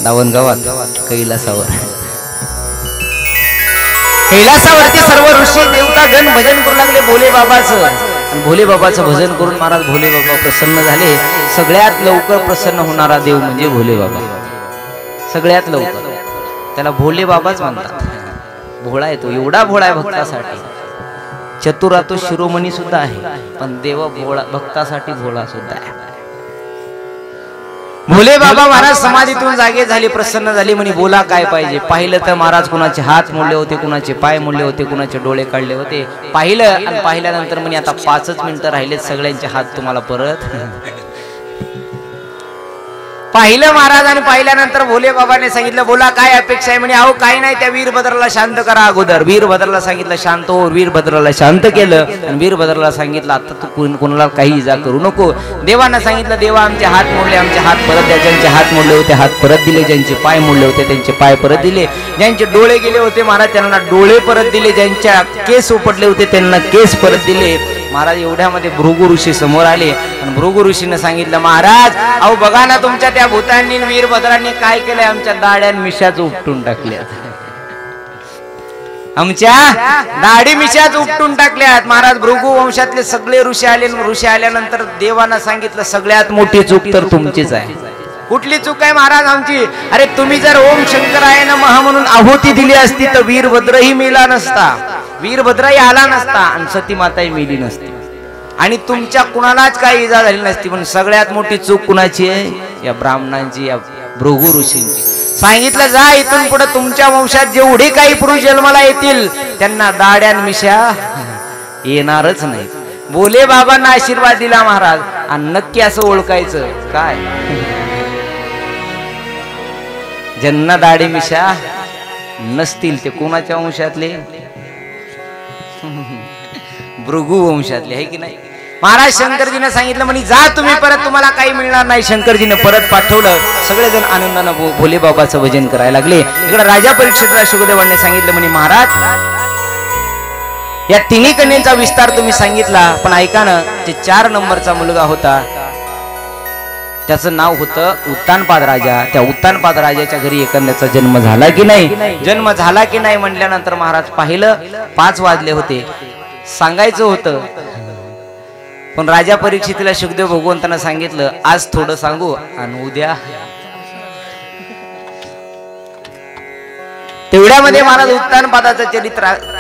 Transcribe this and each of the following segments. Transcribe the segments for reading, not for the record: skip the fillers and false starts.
दावणगावात कैलासावर कैलासावरती सर्व ऋषी देवता गण भजन करू लागले भोले बाबाचं. आणि भोले बाबाचं भजन करून महाराज भोले बाबा प्रसन्न झाले. सगळ्यात लवकर प्रसन्न होणारा देव म्हणजे भोले बाबा. सगळ्यात लवकर त्याला भोले बाबाच म्हणतात. भोळा येतो, एवढा भोळा आहे भक्तासाठी. चतुरा तो शिरोमणी सुद्धा आहे, पण देव भोळा भक्तासाठी भोळा सुद्धा आहे. भोले बाबा महाराज समाधीतून जागे झाले, प्रसन्न झाले. म्हणे बोला काय पाहिजे. पाहिलं तर महाराज कुणाचे हात मोडले होते, कुणाचे पाय मोडले होते, कुणाचे डोळे काढले होते. पाहिलं आणि पाहिल्यानंतर म्हणे आता 5च मिनिटं राहिलेत, सगळ्यांचे हात तुम्हाला परत. पाहिलं महाराज आणि पाहिल्यानंतर भोले बाबाने सांगितलं बोला काय अपेक्षा आहे. म्हणे अहो काही नाही, त्या वीरभद्राला शांत करा अगोदर. वीरभद्राला सांगितलं शांत हो. वीरभद्राला शांत केलं आणि वीरभद्राला सांगितलं आता तू कोणाला काही इजा करू नको. देवांना सांगितलं देवा आमचे हात मोडले, आमचे हात परत द्या. ज्यांचे हात मोडले होते हात परत दिले, ज्यांचे पाय मोडले होते त्यांचे पाय परत दिले, ज्यांचे डोळे गेले होते महाराज त्यांना डोळे परत दिले, ज्यांच्या केस उपटले होते त्यांना केस परत दिले. महाराज एवढ्यामध्ये भृगु ऋषी समोर आले आणि भृगु ऋषीने सांगितलं महाराज अहो बघा ना तुमच्या त्या भूतांनी वीरभद्रांनी काय केलंय, आमच्या दाढ्या मिशाच उपटून टाकल्यात, आमच्या दाढी मिशाच उपटून टाकल्यात. महाराज भृगु वंशातले सगळे ऋषी आले. ऋषी आल्यानंतर देवांना सांगितलं सगळ्यात मोठी चूक तर तुमचीच आहे. कुठली चूक आहे महाराज आमची. अरे तुम्ही जर ओम शंकराय नमः म्हणून आहुती दिली असती तर वीरभद्रही मेला नसता, वीरभद्रही आला नसता आणि सती माताही मेली नसती आणि तुमच्या कुणालाच काही इजा झाली नसती. पण सगळ्यात मोठी चूक कुणाची आहे, या ब्राह्मणांची, या भृगु ऋषींची. सांगितलं जा इथून पुढे तुमच्या वंशात जेवढे काही पुरुष जन्माला येतील त्यांना दाढ्या मिशा येणारच नाही. भोले बाबांना आशीर्वाद दिला महाराज. आणि नक्की असं ओळखायचं काय, ज्यांना दाढी मिशा नसतील ते कोणाच्या वंशातले, भृगु वंशातले आहे की नाही. महाराज शंकरजीने सांगितलं म्हणे जा तुम्ही परत, तुम्हाला काही मिळणार नाही. शंकरजीने परत पाठवलं. सगळेजण आनंदानं भोले बाबाचं भजन करायला लागले. इकडे राजा परीक्षितला शुकदेवांनी सांगितलं म्हणे महाराज या तिन्ही कन्यांचा विस्तार तुम्ही सांगितला, पण ऐका ना जे 4 नंबरचा मुलगा होता त्याचं नाव होतं उत्तानपाद राजा. त्या उत्तानपाद राजाच्या घरी एखाद्याचा जन्म झाला की नाही, जन्म झाला की नाही म्हटल्यानंतर महाराज पाहिलं 5 वाजले होते. सांगायचं होतं पण राजा परीक्षितीला शुकदेव भगवंतांना सांगितलं आज थोडं सांगू आणि उद्या. तेवढ्यामध्ये महाराज उत्तानपादाचं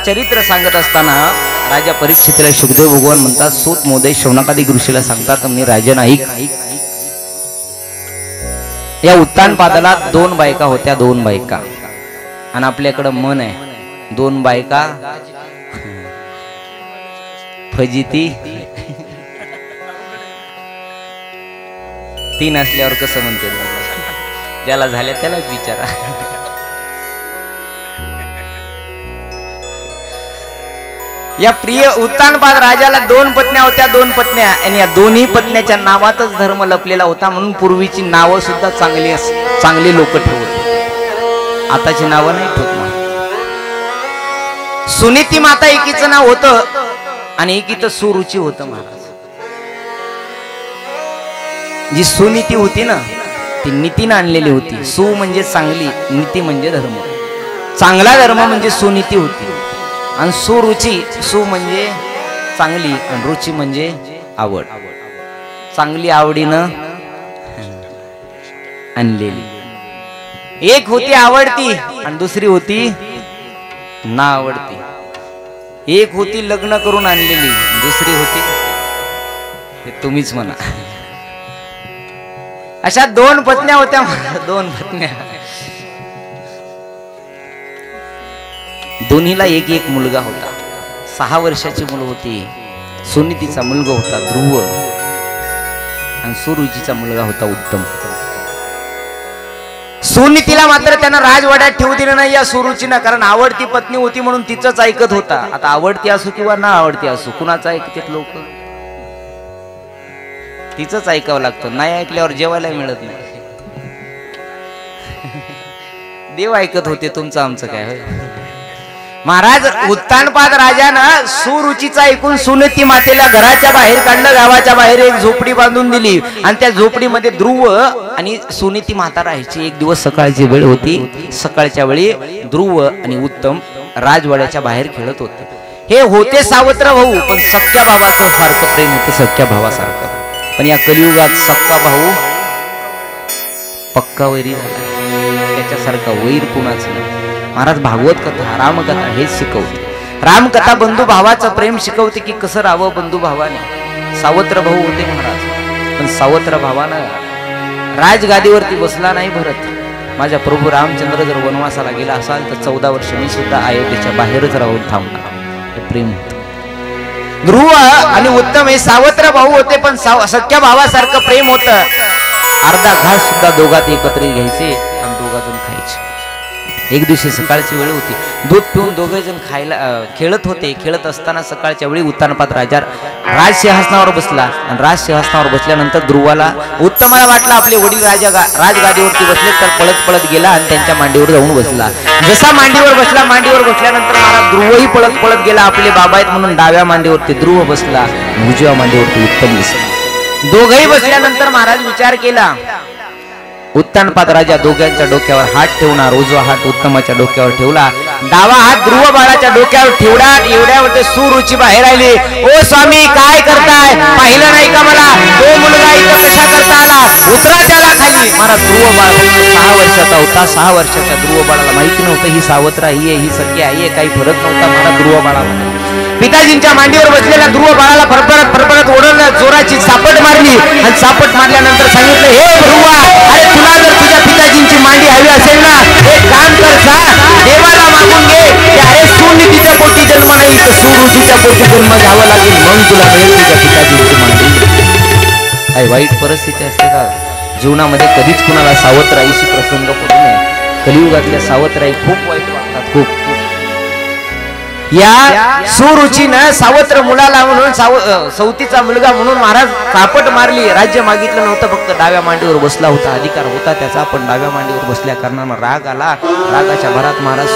चरित्र सांगत असताना राजा परीक्षितीला शुकदेव भगवान म्हणतात सूत मोदय शौनकादिक ऋषीला सांगतात म्हणे राजा नाईक या उत्तानपादाला 2 बायका होत्या, 2 बायका. आणि आपल्याकडं मन आहे 2 बायका फजिती 3 असल्यावर कसं म्हणते, ज्याला झाल्या त्यालाच विचारा. या प्रिय उत्तानपाद राजाला 2 पत्न्या होत्या, 2 पत्न्या. आणि या दोन्ही पत्न्याच्या नावातच धर्म लपलेला होता. म्हणून पूर्वीची नावं सुद्धा चांगली लोक ठेवत, आताची नावं नाही ठेवत. सुनीती माता एकीचं नाव होतं आणि एकीचं सुरुची होतं महाराज. जी सुनीती होती ना ती नीतीनं आणलेली होती. सु म्हणजे चांगली, नीती म्हणजे धर्म. चांगला धर्म म्हणजे सुनीती होती. आणि सुरुची, सु म्हणजे चांगली आणि रुची म्हणजे आवड. चांगली आवडीनं आणलेली. एक होती आवडती आणि दुसरी होती ना आवडती. एक होती लग्न करून आणलेली, दुसरी होती हे तुम्हीच म्हणा. अशा 2 पत्न्या होत्या, 2 पत्न्या. दोन्हीला एक मुलगा होता. 6 वर्षाची मुलं होती. सुनीतीचा मुलगा होता ध्रुव. आणि सुरुचीचा मुलगा होता उत्तम. सुनीतीला मात्र त्यानं राजवाड्यात ठेवू दिलं नाही या सुरुचीनं, कारण आवडती पत्नी होती म्हणून तिचंच ऐकत होता. आता आवडती असो किंवा ना आवडती असो, कुणाचं ऐकतात लोक? तिचंच ऐकावं लागतं. नाही ऐकल्यावर जेवायला मिळत नाही. देव ऐकत होते, तुमचं आमचं काय होय. महाराज उत्तानपाद राजानं सुरुचीचा ऐकून सुनीती मातेला घराच्या बाहेर काढलं, गावाच्या बाहेर एक झोपडी बांधून दिली आणि त्या झोपडीमध्ये ध्रुव आणि सुनीती माता राहायची. एक दिवस सकाळची वेळ होती. सकाळच्या वेळी ध्रुव आणि उत्तम राजवाड्याच्या बाहेर खेळत होते. हे होते सावत्र भाऊ, पण सख्या भावाचं सारखं प्रेम होतं, सख्या भावासारखं. पण या कलियुगात सख्खा भाऊ पक्का वैरी झाला, त्याच्यासारखा वैर कुणाच नाही. महाराज भागवत कथा, रामकथा हेच शिकवते. रामकथा बंधू भावाचं प्रेम शिकवते की कसं राहावं बंधू भावाने. सावत्र भाऊ होते महाराज, पण सावत्र भावानं राजगादीवरती बसला नाही भरत. माझ्या प्रभू रामचंद्र जर वनवासाला गेला असाल तर 14 वर्ष मी सुद्धा अयोध्येच्या बाहेरच राहून थांबणार. हे प्रेम होतं. ध्रुव आणि उत्तम हे सावत्र भाऊ होते, पण सख्या भावासारखं प्रेम होतं. अर्धा घास सुद्धा दोघात एकत्र घ्यायचे आणि दोघाजण खायचे. एक दिवशी सकाळची वेळ होती. दूध पिऊन दोघे जण खायला खेळत होते. खेळत असताना सकाळच्या वेळी उत्तानपाद राजा राजसिंहासनावर बसला आणि राजसिंहासनावर बसल्यानंतर ध्रुवाला उत्तमाला वाटलं आपले वडील राजगादीवरती बसले, तर पळत पळत गेला आणि त्यांच्या मांडीवर जाऊन बसला. जसा मांडीवर बसला, मांडीवर बसल्यानंतर महाराज ध्रुवही पळत पळत गेला. आपले बाबा आहेत म्हणून डाव्या मांडीवरती ध्रुव बसला, उजव्या मांडीवरती उत्तम बसला. दोघेही बसल्यानंतर महाराज विचार केला. उत्तानपाद राजा दोघांच्या डोक्यावर हात ठेवणार, उजवा हात उत्तमाच्या डोक्यावर ठेवला, डावा हात ध्रुव बाळाच्या डोक्यावर ठेवला. एवढ्यावर सुरुची बाहेर आली. ओ स्वामी काय करताय? पाहिलं नाही का मला? तो मुलगा इथं कशा करता आला? उतरा त्याला खाली. महाराज ध्रुव बाळ 6 वर्षाचा होता. 6 वर्षाच्या ध्रुव बाळाला माहिती नव्हतं ही सावत्र आई आहे, ही सख्या आई आहे, काही फरक नव्हता. महाराज ध्रुव बाळाला पिताजींच्या मांडीवर बसलेल्या ध्रुव बाळाला फरफरत ओढवलं, जोराची सापट मारली आणि सापट मारल्यानंतर सांगितलं, हे ध्रुवा, अरे तुला जर तुझ्या पिताजींची मांडी हवी असेल ना, एक काम कर, जा देवाला मागून घे की अरे सुनीतीच्या पोटी जन्म नाही तर सुरुचीच्या पोटी जन्म घ्यावा लागेल, मग तुला मिळेल तुझ्या पिताजींची मांडी. काही वाईट परिस्थिती असते का जीवनामध्ये? कधीच कुणाला सावत्र आईशी प्रसंग पडू नये. कलियुगातल्या सावत्र आई खूप वाईट वागतात, खूप. या सुरुचीनं सावत्र मुलाला म्हणून सौतीचा मुलगा म्हणून महाराज सापट मारली. राज्य मागितलं नव्हतं, फक्त डाव्या मांडीवर बसला होता, अधिकार होता त्याचा, पण डाव्या मांडीवर बसल्या कारणानं राग आला. रागाच्या भरात महाराज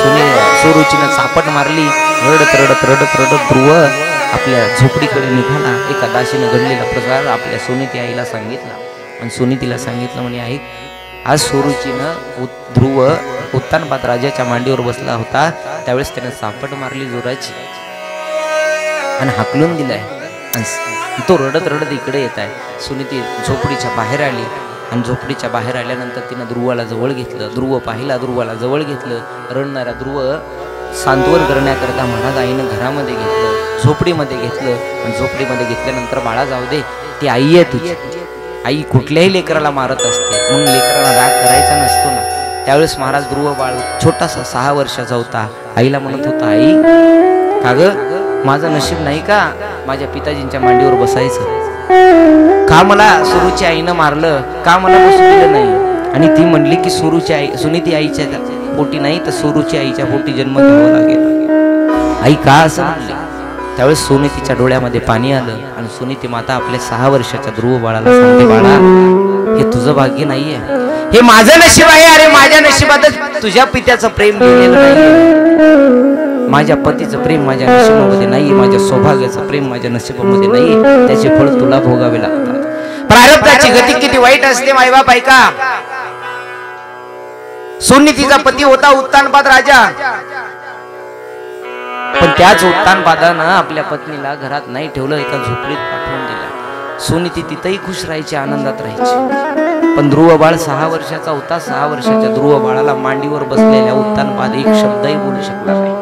सुरुचीनं सापट मारली. रडत रडत रडत रडत ध्रुव आपल्या झोपडीकडे निघाला. एका दासीनं घडलेला प्रकार आपल्या सुनीती आईला सांगितला आणि सुनीतीला सांगितलं, म्हणे आई, आज सुरुचीनं ध्रुव उत्तानपाद राजाच्या मांडीवर बसला होता, त्यावेळेस त्याने सापट मारली जोराची आणि हाकलून दिलाय आणि तो रडत रडत इकडे येत आहे. सुनीती झोपडीच्या बाहेर आली आणि झोपडीच्या बाहेर आल्यानंतर तिनं ध्रुवाला जवळ घेतलं. ध्रुव पाहिला, ध्रुवाला जवळ घेतलं. रडणारा ध्रुव सांत्वन करण्याकरता महाराज आईनं घरामध्ये घेतलं, झोपडीमध्ये घेतलं आणि झोपडीमध्ये घेतल्यानंतर बाळा जाऊ दे, ती आई आहे तुझी. आई कुठल्याही लेकराला मारत असते, म्हणून लेकराला राग करायचा नसतो ना. त्यावेळेस महाराज ध्रुव बाळ छोटासा 6 वर्षाचा होता. आईला म्हणत होता, आई का ग, माझं नशीब नाही का माझ्या पिताजींच्या मांडीवर बसायचं? का मला सुरुची आईनं मारलं? का मला बसू दिलं नाही? आणि ती म्हणली की सुनीती आईच्या पोटी नाही तर सुरुची आईच्या पोटी जन्म घ्यावा लागेल. आई का असं म्हणली? त्यावेळेस सुनीतीच्या डोळ्यामध्ये पाणी आलं आणि सुनीती माता आपल्या 6 वर्षाच्या ध्रुव बाळाला सांगते, बाळा, हे तुझं भाग्य नाहीये, हे माझं नशीब आहे. अरे माझ्या नशिबातच तुझ्या पित्याचं प्रेम लिहिलेलं नाहीये, माझ्या पतीचं प्रेम माझ्या नशिबामध्ये नाही, माझ्या सौभाग्याचं प्रेम माझ्या नशिबामध्ये नाही. त्याचे फळ तुला भोगावे लागतात. प्रारब्धाची गती किती वाईट असते मायबाप ऐका. सुनीतीचा पती होता उत्तानपाद राजा, पण त्याच उत्तानपादानं आपल्या पत्नीला घरात नाही ठेवलं, एका झोपडीत पाठवून दिला. सुनीती तिथंही खुश राहायची, आनंदात राहायची. पण ध्रुव बाळ 6 वर्षाचा होता. 6 वर्षाच्या ध्रुव बाळाला मांडीवर बसलेल्या उत्तानपाद एक शब्दही बोलू शकला नाही.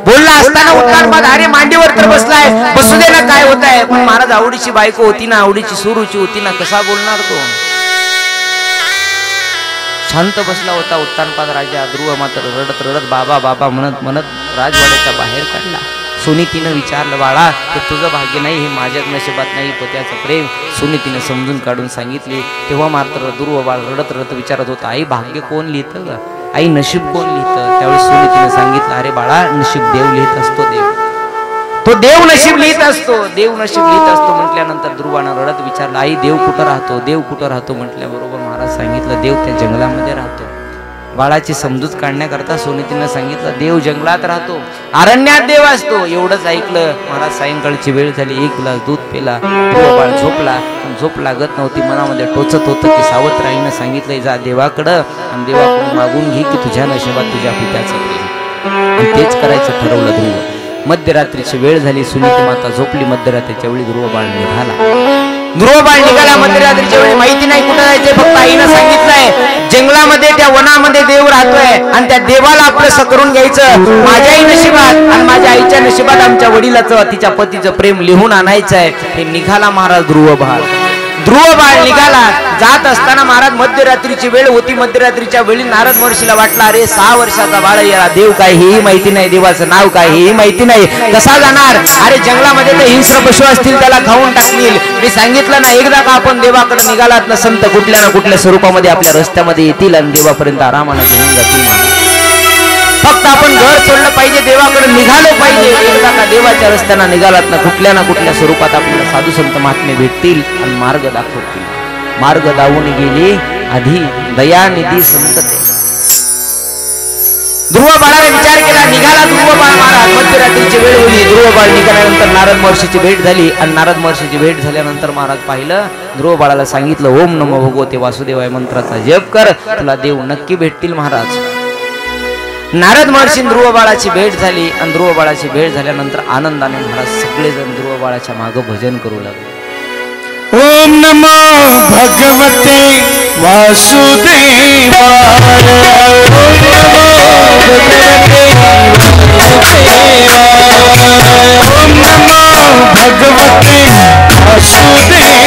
बोलला असताना उत्तानपाद, अरे मांडीवर तर बसलाय, बसू दे ना, काय होत आहे? पण महाराज आवडीची बायको होती ना, आवडीची सुरुची होती ना, कसा बोलणार तो? शांत बसला होता उत्तानपाद राजा. ध्रुव मात्र रडत रडत बाबा बाबा म्हणत म्हणत राजवाड्याच्या बाहेर काढला. सुनीतीनं विचारलं, बाळा हे तुझं भाग्य नाही, हे माझ्याच नशिबात नाही पत्याचं प्रेम. सुनीतीनं समजून काढून सांगितले. तेव्हा मात्र ध्रुव बाळ रडत रडत विचारत होता, आई भाग्य कोण लिहितं ग, आई नशीब कोण लिहितं? त्यावेळी सुनीतीनं सांगितलं, अरे बाळा नशीब देव लिहित असतो, तो देव नशीब लिहित असतो, देव नशीब लिहित असतो. म्हटल्यानंतर ध्रुवानं रडत विचारलं, आई देव कुठं राहतो, देव कुठं राहतो? म्हटल्याबरोबर महाराज सांगितलं, देव त्या जंगलामध्ये राहतो. बाळाची समजूत काढण्याकरता सुनीतीनं सांगितलं, देव जंगलात राहतो, अरण्यात देव असतो. एवढंच ऐकलं महाराज. सायंकाळची वेळ झाली, 1 ग्लास दूध पिला. बाळ झोपला, पण झोप लागत नव्हती. मनामध्ये टोचत होतं की सावत्राईनं सांगितलंय, जा देवाकडं आणि देवाकडून मागून घे की तुझ्या नशिबात तुझ्या पित्याचं प्रेम. तेच करायचं ठरवलं ध्रुव. मध्यरात्रीची वेळ झाली, सुनीती माता झोपली. मध्यरात्रीच्या वेळी ध्रुव बाळ निघाला. मध्यरात्रीच्या वेळी माहिती नाही कुठं जायचंय, फक्त आईनं सांगितलंय जंगलामध्ये त्या वनामध्ये देव राहतोय आणि त्या देवाला आपलं करून घ्यायचं. माझ्याही नशिबात आणि माझ्या आईच्या नशिबात आमच्या वडिलाचं तिच्या पतीचं प्रेम लिहून आणायचंय. हे निघाला महाराज ध्रुव बाळ निघाला. जात असताना महाराज मध्यरात्रीची वेळ होती. मध्यरात्रीच्या वेळी नारद महर्षीला वाटलं, अरे 6 वर्षाचा बाळ याला देव काय हेही माहिती नाही, देवाचं नाव काय हेही माहिती नाही, कसा जाणार? अरे जंगलामध्ये ते हिंस्र पशु असतील, त्याला खाऊन टाकतील. मी सांगितलं ना, एकदा का आपण देवाकडे निघालात ना, संत कुठल्या ना कुठल्या स्वरूपामध्ये आपल्या रस्त्यामध्ये येतील आणि देवापर्यंत आरामाने घेऊन जातील. फक्त आपण घर सोडलं पाहिजे, देवाकडे निघालो पाहिजे. एकदा का देवाच्या रस्त्याना निघालात ना, कुठल्या ना कुठल्या स्वरूपात आपल्याला साधू संत महात्मे भेटतील आणि मार्ग दाखवतील. मार्ग दावून गेली आधी दयानिधी संत ते. ध्रुव बाळाने विचार केला, निघाला ध्रुव बाळ महाराज. मध्यरात्रीची वेळ होती. ध्रुव बाळ निघाल्यानंतर नारद महर्षीची भेट झाली आणि नारद महर्षीची भेट झाल्यानंतर महाराज पाहिलं, ध्रुव बाळाला सांगितलं, ओम नमो भगवते वासुदेवाय मंत्राचा जप कर, तुला देव नक्की भेटतील महाराज. नारद महर्षी ध्रुव बाळाची भेट झाली आणि ध्रुव बाळाची भेट झाल्यानंतर आनंदाने महाराज सगळेजण ध्रुव बाळाच्या मागं भजन करू लागले. ओम नमो भगवते वासुदेवाय, ओम नमो भगवते वासुदेवाय,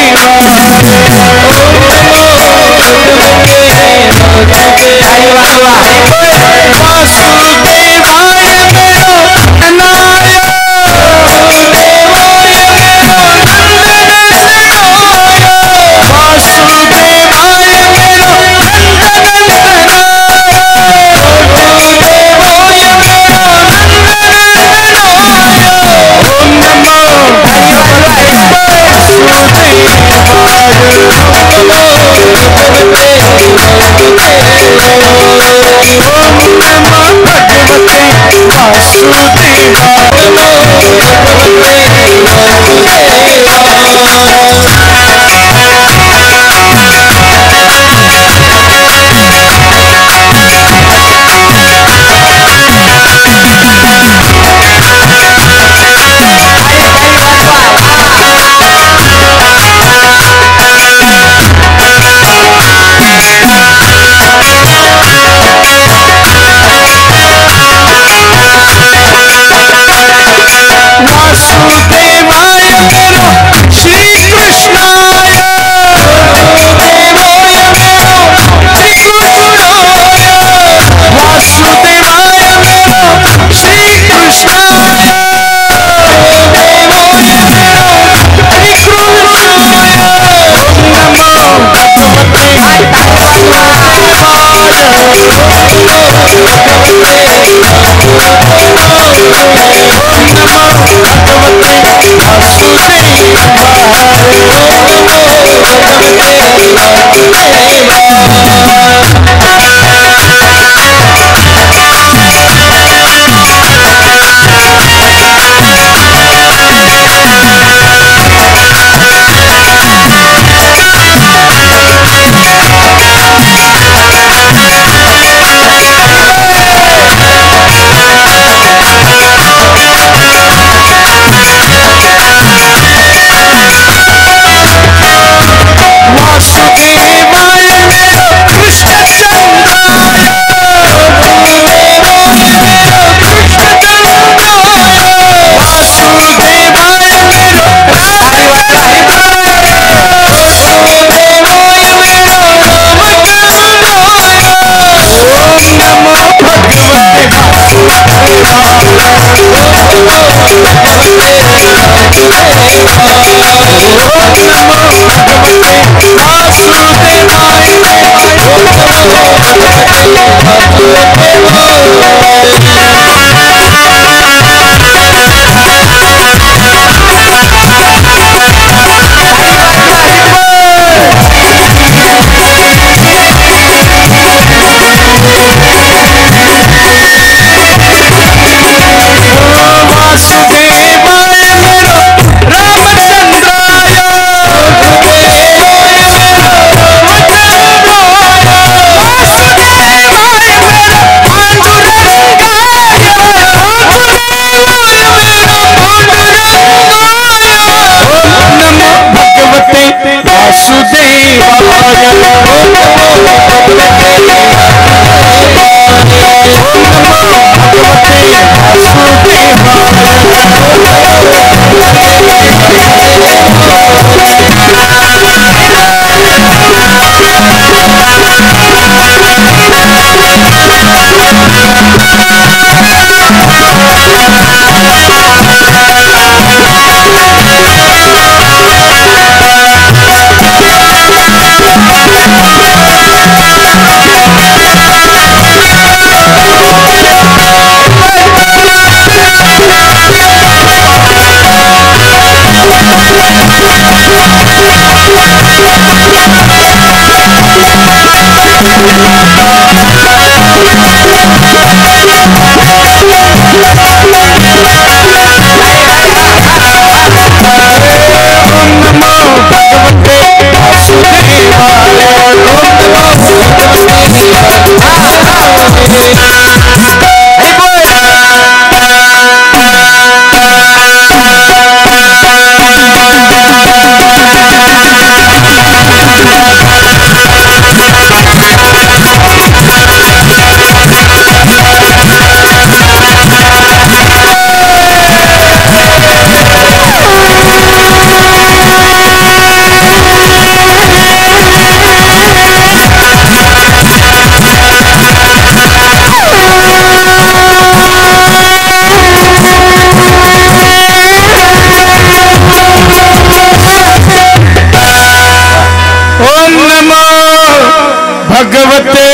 भगवते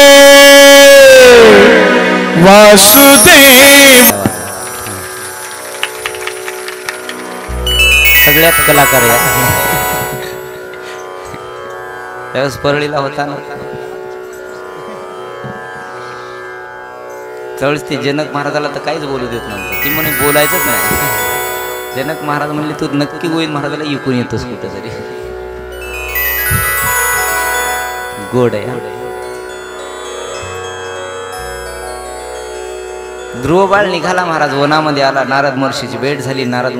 वासुदेव. सगळ्यात कलाकार या त्यावेळेस परळीला होता ना, त्यावेळेस ते जनक महाराजाला तर काहीच बोलू देत नव्हतं. ती म्हणे बोलायचंच नाही. जनक महाराज म्हणले तू नक्की गोविंद महाराजाला ऐकून येतोस कुठं तरी. गोड आहे. ध्रुव बाळ निघाला महाराज वनामध्ये आला. नारद महर्षीची भेट झाली. नारद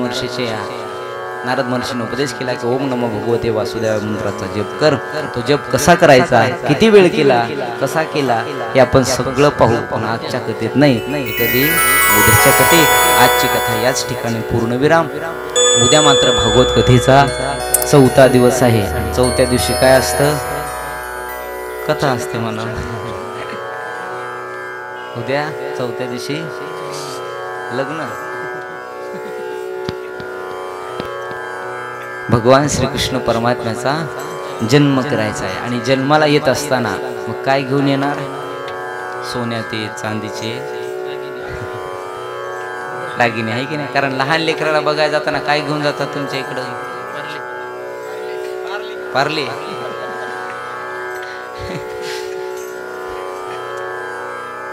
महर्षीने उपदेश केला की ओम नमो भगवते वासुदेव मंत्राचा जप कर. तो जप कसा करायचा, किती वेळ केला, कसा केला हे आपण सगळं पाहू. पण आजच्या कथेत नाही, कधी उद्याच्या कथे. आजची कथा याच ठिकाणी पूर्णविराम. उद्या मात्र भागवत कथेचा 4था दिवस आहे. 4थ्या दिवशी काय असतं, कथा असते म्हणा. उद्या 4थ्या दिवशी लग्न. भगवान श्रीकृष्ण परमात्म्याचा जन्म करायचा आहे. आणि जन्माला येत असताना मग काय घेऊन येणार, सोन्याचे चांदीचे दागिने आहे की नाही. कारण लहान लेकराला बघायला जाताना काय घेऊन जातात तुमच्या इकडं, पार्ले.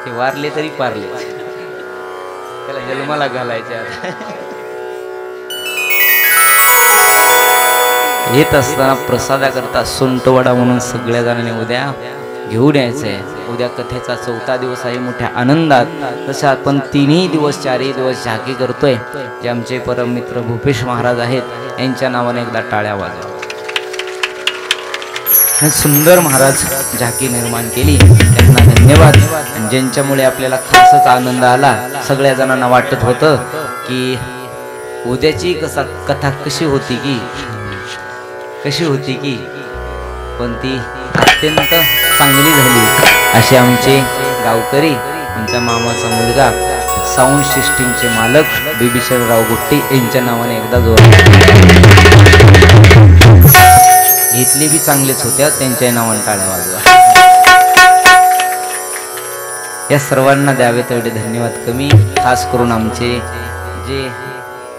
ते वारले तरी पारले, त्याला जन्माला घालायचे. येत असताना प्रसादाकरता सुंटवडा म्हणून सगळ्या जणांनी उद्या घेऊन यायचंय. उद्या कथेचा 4था दिवस आहे मोठ्या आनंदात. तसं आपण 3ही दिवस 4ही दिवस झाकी करतोय. जे आमचे परम मित्र भूपेश महाराज आहेत यांच्या नावाने एकदा टाळ्या वाजवा. सुंदर महाराज झाकी निर्माण केली, त्यांना धन्यवाद. ज्यांच्यामुळे आपल्याला खासच आनंद आला. सगळ्या जणांना वाटत होतं की उद्याची कथा कशी होती की पण ती अत्यंत चांगली झाली. असे आमचे गावकरी, आमच्या मामाचा मुलगा, साऊंड सिस्टीमचे मालक बिभीषणराव गुट्टी यांच्या नावाने एकदा जोर. घेतले बी चांगलेच होत्या, त्यांच्या नावाने टाळ्या वाजवा. या सर्वांना द्यावे तेवढे धन्यवाद कमी. खास करून आमचे जे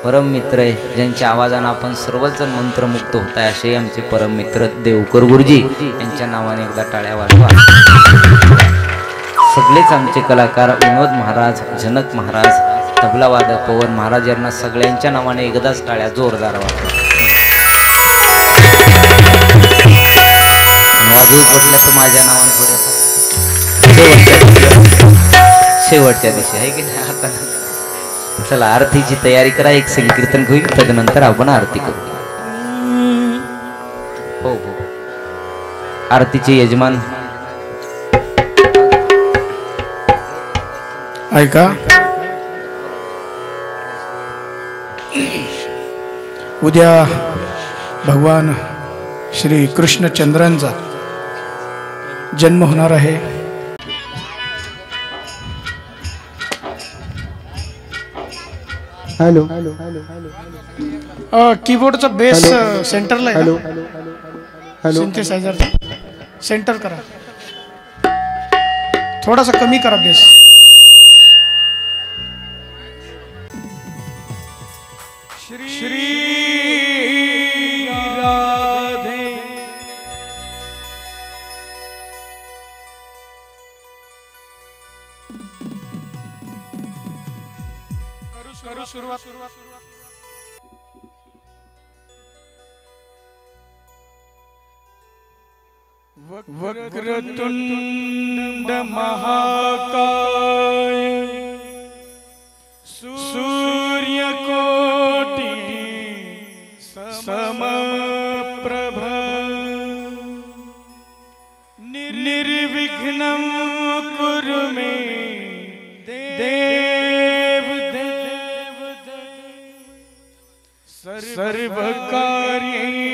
परम मित्र आहे, ज्यांच्या आवाजानं आपण सर्वजण मंत्रमुक्त होत आहे, असे आमचे परम मित्र देवकर गुरुजी यांच्या नावाने एकदा टाळ्या वाजवा. सगळेच आमचे कलाकार, विनोद महाराज, जनक महाराज, तबला वादक पवन महाराज यांना सगळ्यांच्या नावाने एकदाच टाळ्या जोरदार वाजवा. वाजवू पडल्या तर माझ्या नावाने थोड्या शेवटच्या दिवशी आहे की नाही. आता चला आरतीची तयारी करा, एक संकीर्तन होईल, त्यानंतर आपण आरती करू. हो हो, आरतीचे यजमान ऐका. उद्या भगवान श्री कृष्णचंद्रांचा जन्म होणार आहे. हॅलो. कीबोर्डचा बेस सेंटरला आहे. हॅलो. सिंथेसायझर सेंटर करा, थोडासा कमी करा बेस. श्री राधे. करू सुरुवात. वक्रतुंड महाकाय सूर्यकोटि समप्रभ निर्विघ्नं कुरु मे देव सर्वकार्येषु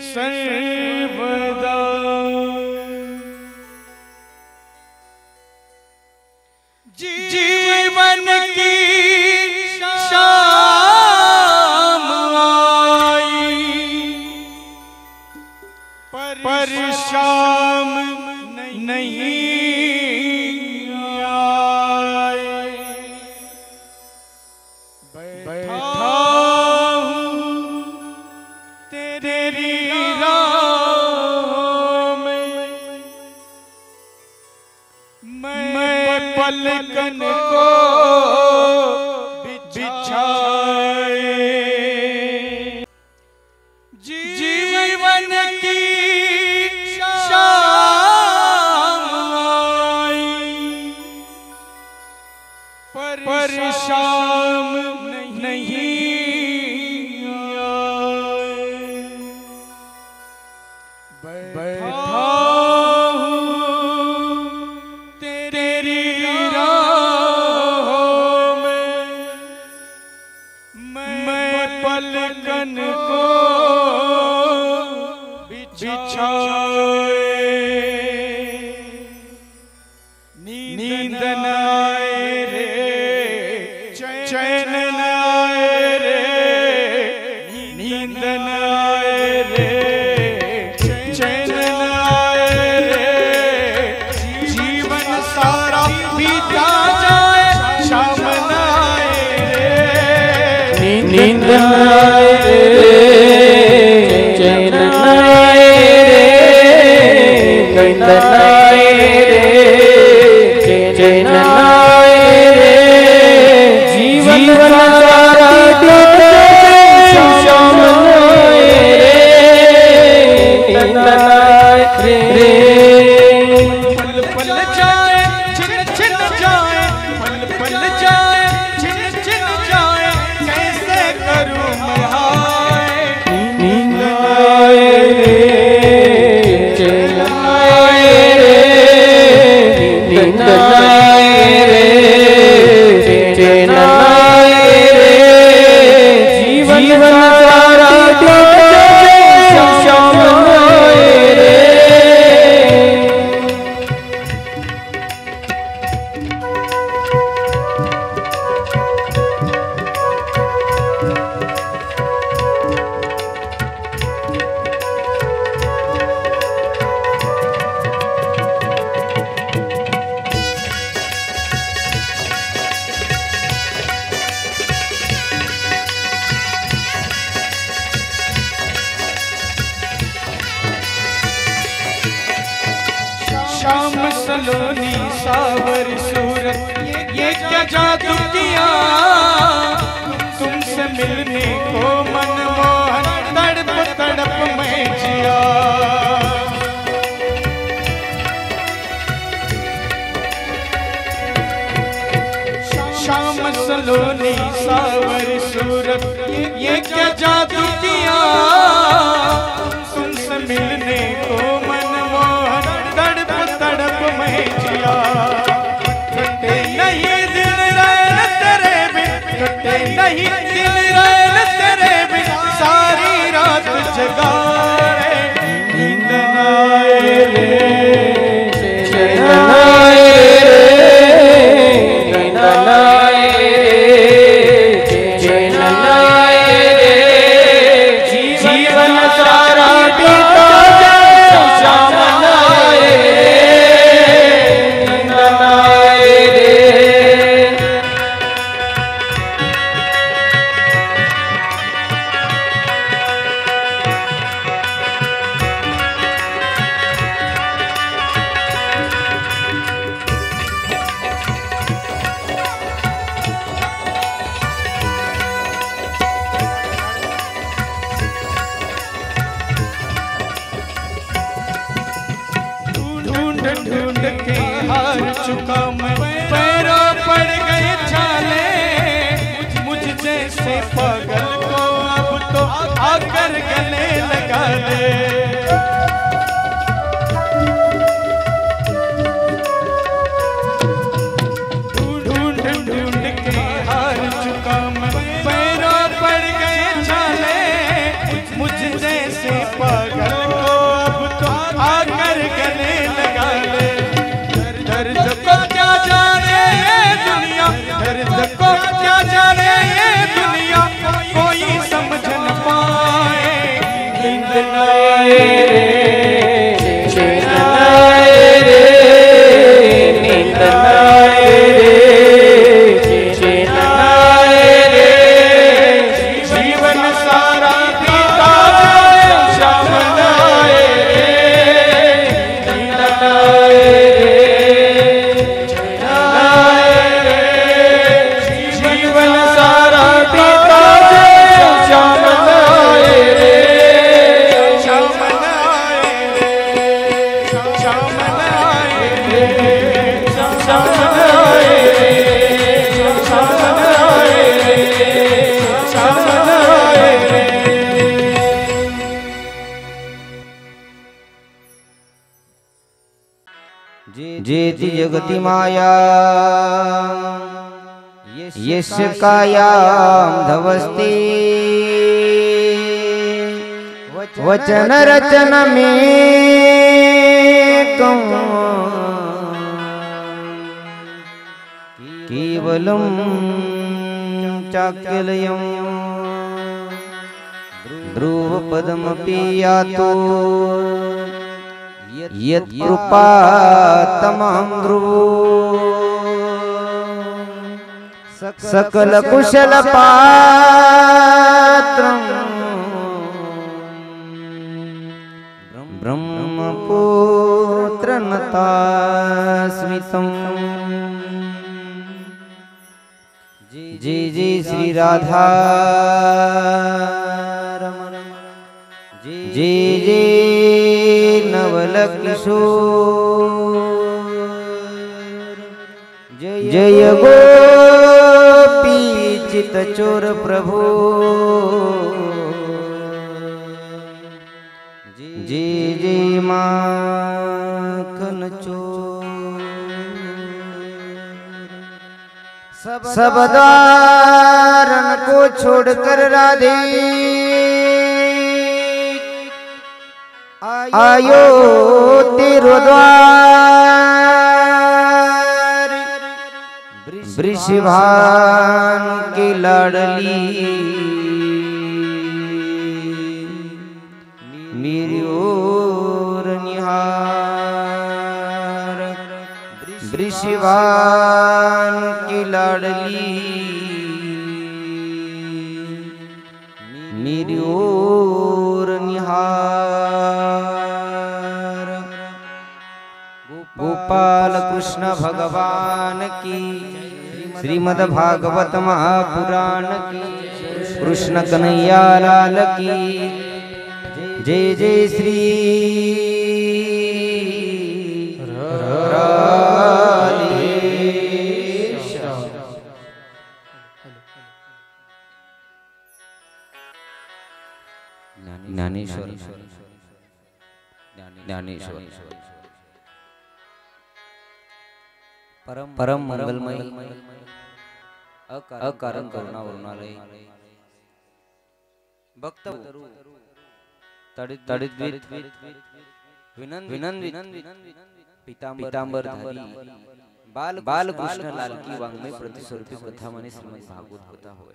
सर्वदा. जीवन की शाम आई पर शाम नहीं आए. बैठा हूँ तेरी राह में, मैं पलकन को बिछाए. जीवन की शाम आई पर शाम नहीं आए. बैठा हूँ तेरी राह में, मैं पलकन को बिछाए. नींद न आए रे, चैन न आए रे, नींद न आए रे, चैन न आए रे. जीवन सारा बीता जाए, शाम न आए रे. नींद न आए रे, चैन न आए रे, नींद न आए रे, चैन न आए रे. जीवन सारा बीता शाम न आए रे, नींद न आए रे. पल पल जाए, छिन छिन जाए, पल पल जाए, छिन छिन जाए, कैसे करूं मैं हाय. नींद आए रे, चैन आए रे, शाम सलोनी सावर सूरत ये क्या जादू किया तुमसे मिलने को मनमोहन तड़प तड़प मैं जिया शाम सलोनी सावर सूरत ये क्या जादू किया तुमसे मिलने को मनमोहन तड़प तड़प मैं जिया कटे नहीं दिन रैन तेरे बिन कटे नहीं दिन रैन तेरे बिन सारी रात जगाए नींद न आए रे चैन न आए रे नींद न आए रे चैन न आए रे जीवन सारा बीता जाए शाम न आए नींद न आए रे ढूंढ ढूंढ के हार चुका मैं पैरों पड़ गए छाले मुझ जैसे पागल को अब तो आकर गले लगा ले ढूंढ ढूंढ के हार चुका मैं पैरों पड़ गए छाले मुझ जैसे पागल को अब तो आकर गले लगा ले दर्द को क्या जाने ये दुनिया दर्द को क्या जाने ये दुनिया कोई समझ न पाए नींद न आए रे चैन न आए रे नींद न आए रे चैन न आए रे जीवन सारा बीता जाए शाम न आए रे नींद न आए रे चैन न आए रे जीवन सारा बीता जाए शाम न आए रे शाम न आए रे शाम न आए रे शाम न आए रे शाम न आए रे शाम न आए रे जेति जगति माया यस्य कायां धवस्ते वचन रचन में केवलं चाक्यलयं ध्रुवपदमपि यातो यत्कृपातमं ध्रुवो सकल कुशल पात्रं ब्रह्मपुत्र नतास्मितं जय जय श्री राधा रमण जय जय नवल किशोर जय गोपी चित चोर प्रभु जय जय माखन चोर सब द्वारन को छोड़कर राधे आयो तेरो द्वार वृषभान की लाडली मेरी ओर निहार वृषभान की लाडली मेरी ओर निहार गोपाल कृष्ण भगवान की, श्रीमद् भागवत महापुराण की, कृष्ण कन्हैया लाल की जय जय श्री ज्ञानेश्वर ज्ञानेश्वर परम मंगलमय अकारण करुणा वरुणालय भक्त तडित विनंदित पीतांबर बाल कृष्ण लाल की वाङ्मय प्रतिस्वरूपी कथा म्हणे श्रीमद भागवत कथा होय।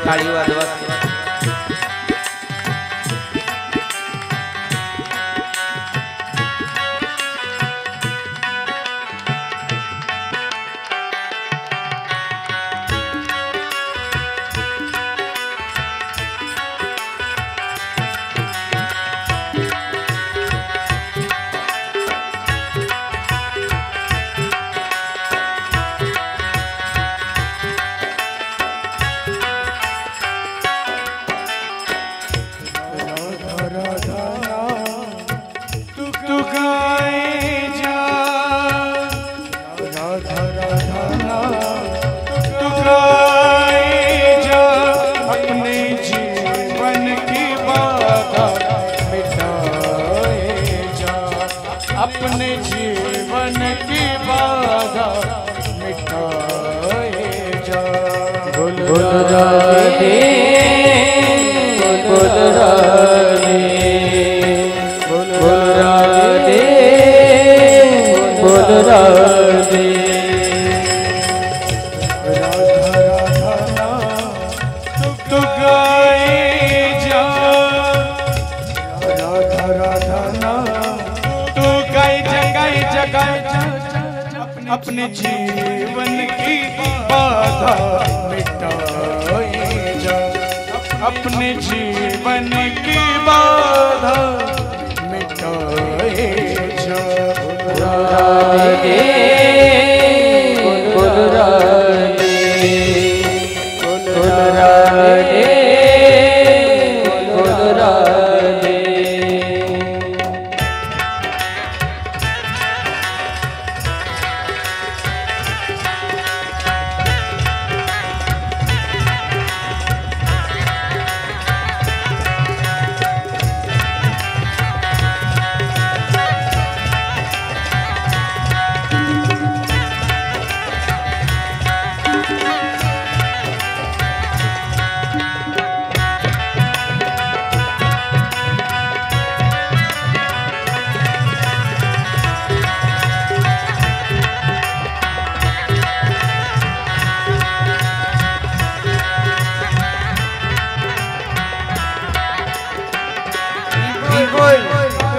टाळी वाजवा। अपने जीवन की बाधा मिटाए जा। बोल राधे बोल राधे बोल राधे बोल राधे। राधा राधा तू गाए जा। राधा राधा अपने जीवन की बाधा मिटाए जा। अपने जीवन की बाधा मिटाए जा। राधे बोल राधे बोल राधे बोल राधे।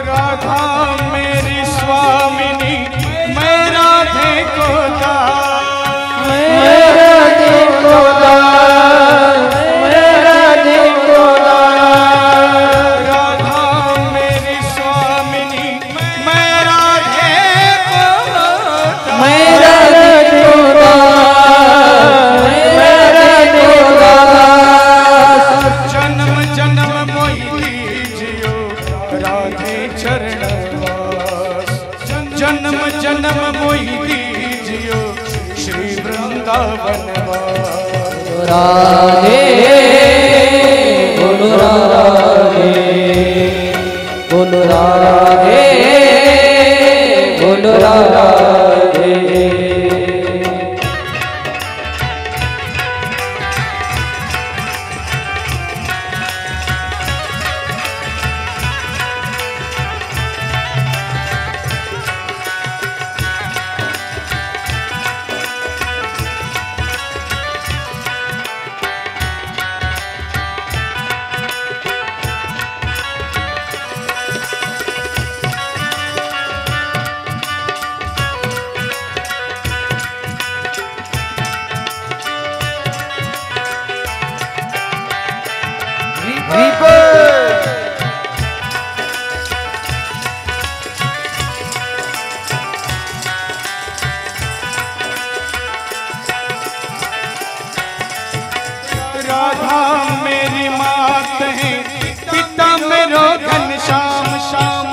राधा मेरी स्वामिनी मैं राधे को दास मैं राधे को दास मैं राधे को दास। राधा मेरी स्वामिनी मैं राधे को दास मैं राधे को दास मैं राधे को दास। जन्म जन्म मोहि राधे चरण वास। जन्म जन्म मोहि दीजियो श्री वृंदावन वास। राधे बोल राधे बोल राधे बोल राधे।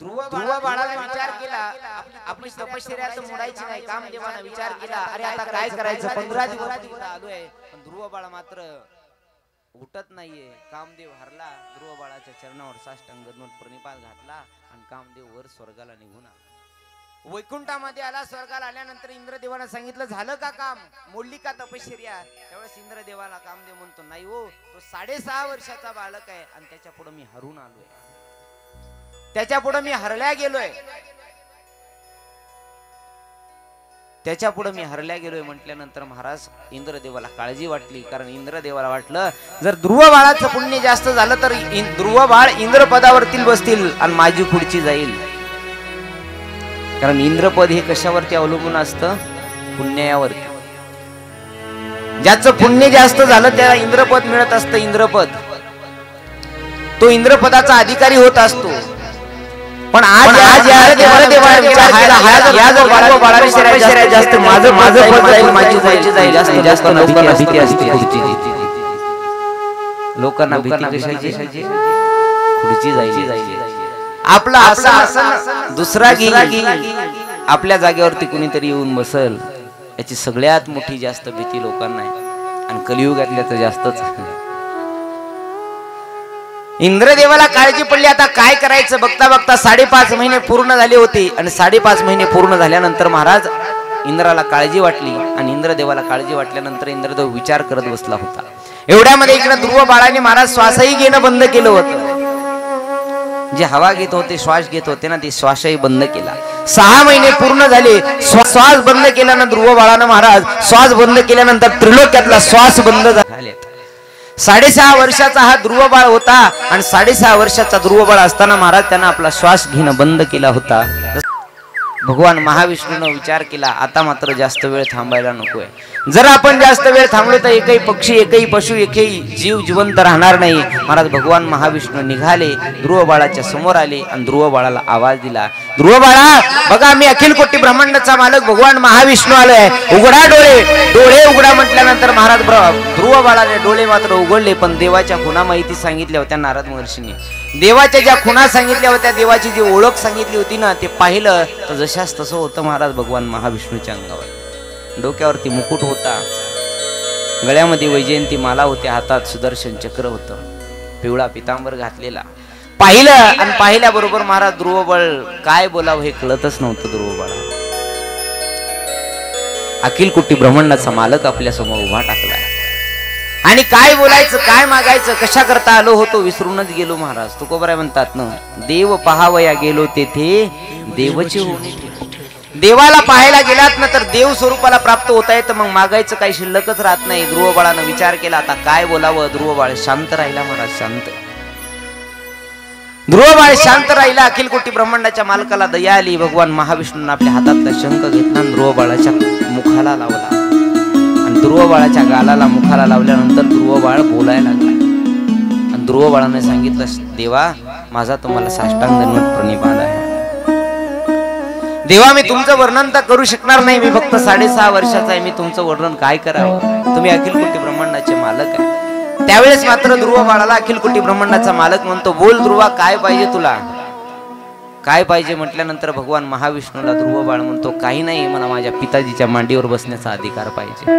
ध्रुव बाळाला विचार केला आपली तपश्चर्या तर मोडायची नाही. कामदेवाने विचार केला अरे आता काय करायचं, 15 दिवस आलोय पण ध्रुव बाळ मात्र उठत नाहीये. कामदेव हरला, ध्रुव बाळाच्या चरणावर साष्टांग प्रणिपात घातला आणि कामदेव वर स्वर्गाला निघून आला. वैकुंठामध्ये आला. स्वर्गाला आल्यानंतर इंद्रदेवाला सांगितलं झालं का काम, मोडली का तपश्चर्या. त्यावेळेस इंद्रदेवाला कामदेव म्हणतो नाही हो, तो 6.5 वर्षाचा बालक आहे आणि त्याच्या पुढे मी हरून आलोय, त्याच्या पुढे मी हरल्या गेलोय, त्याच्या पुढे मी हरल्या गेलोय म्हटल्यानंतर महाराज इंद्रदेवाला काळजी वाटली. कारण इंद्रदेवाला वाटलं जर ध्रुव बाळाचं पुण्य जास्त झालं तर ध्रुव बाळ इंद्रपदावरती बसतील आणि माझी पुढची जाईल. कारण इंद्रपद हे कशावरती अवलंबून असतं, पुण्यावरती. ज्याचं पुण्य जास्त झालं त्याला इंद्रपद मिळत असतं. इंद्रपद तो इंद्रपदाचा अधिकारी होत असतो. पण आज जास्त माझं पद जाईल, माझी जाईल, जास्त लोकांना भीती असते. लोकांना भीती कशाची, खुर्ची जायची. आपला आसन दुसरा गिरी आपल्या जागेवरती कुणीतरी येऊन बसल याची सगळ्यात मोठी जास्त भीती लोकांना आहे. आणि कलियुगातल्या तर जास्तच. इंद्रदेवाला काळजी पडली आता काय करायचं. बघता बघता 5.5 महिने पूर्ण झाले होते आणि 5.5 महिने पूर्ण झाल्यानंतर महाराज इंद्राला काळजी वाटली आणि इंद्रदेवाला काळजी वाटल्यानंतर इंद्रदेव विचार करत बसला होता. एवढ्यामध्ये इकडे ध्रुव बाळाने महाराज श्वासही घेणं बंद केलं होतं. जे हवा घेत होते, श्वास घेत होते ना, ते श्वासही बंद केला. 6 महिने पूर्ण झाले. श्वास बंद केला ना ध्रुव बाळानं महाराज. श्वास बंद केल्यानंतर त्रिलोक्यातला श्वास बंद झाले. 6.5 वर्षाचा हा ध्रुव बाळ होता आणि 6.5 वर्षाचा ध्रुव बाळ असताना महाराज त्यांना आपला श्वास घेणं बंद केला होता. भगवान महाविष्णूनं विचार केला आता मात्र जास्त वेळ थांबायला नकोय. जर आपण जास्त वेळ थांबलो तर एकही पक्षी, एकही पशु, एकही जीव जिवंत राहणार नाही. महाराज भगवान महाविष्णू निघाले, ध्रुव बाळाच्या समोर आले आणि ध्रुव बाळाला आवाज दिला, ध्रुव बाळा बघा मी अखिल कोटी ब्रह्मांडाचा मालक भगवान महाविष्णू आलोय, उघडा डोळे. डोळे उघडा म्हटल्यानंतर महाराज ध्रुव बाळाने डोळे मात्र उघडले. पण देवाच्या खुणा माहिती सांगितल्या होत्या नारद महर्षींनी. देवाच्या ज्या खुणा सांगितल्या होत्या, देवाची जी ओळख सांगितली होती ना, ते पाहिलं तर जशास तसं होतं महाराज भगवान महाविष्णूच्या अंगावर. डोक्यावरती मुकुट होता, गळ्यामध्ये वैजयंती माला होती, हातात सुदर्शन चक्र होतं, पिवळा पितांबर घातलेला. पाहिलं आणि पाहिल्याबरोबर महाराज ध्रुवबळ काय बोलावं हे कळतच नव्हतं. ध्रुवबळा अखिल कोटी ब्रह्मांडाचा मालक आपल्या समोर उभा टाकलाय आणि काय बोलायचं, काय मागायचं, कशा करता आलो होतो विसरूनच गेलो महाराज. तुकोबराय म्हणतात ना, देव पहावया गेलो तेथे देवचे होणे. देवाला पाहायला गेलात ना तर देव स्वरूपाला प्राप्त होता येतं, मग मागायचं काही शिल्लकच राहत नाही. ध्रुवबाळानं विचार केला आता काय बोलावं. ध्रुवबाळ शांत राहिला महाराज, शांत. ध्रुवबाळ शांत राहिला. अखिल कोटी ब्रह्मांडाच्या मालकाला दया आली. भगवान महाविष्णूंना आपल्या हातातला शंख घेतला, ध्रुवबाळाच्या मुखाला लावला आणि ध्रुवबाळाच्या गालाला मुखाला लावल्यानंतर ध्रुवबाळ बोलायला लागला आणि ध्रुवबाळाने सांगितलं, देवा माझा तुम्हाला साष्टांग दंडवत प्रणिपात आहे. देवा मी तुमचं वर्णन तर करू शकणार नाही, मी फक्त 6.5 वर्षाचा आहे, मी तुमचं वर्णन काय करावं. तुम्ही अखिल कोटी ब्रह्मांडाचे मालक आहे. त्यावेळेस मात्र ध्रुव बाळाला अखिल कोटी ब्रह्मांडाचा मालक म्हणतो, बोल ध्रुवा काय पाहिजे तुला, काय पाहिजे. म्हटल्यानंतर भगवान महाविष्णूला ध्रुव बाळ म्हणतो, काही नाही, मला माझ्या पिताजीच्या मांडीवर बसण्याचा अधिकार पाहिजे,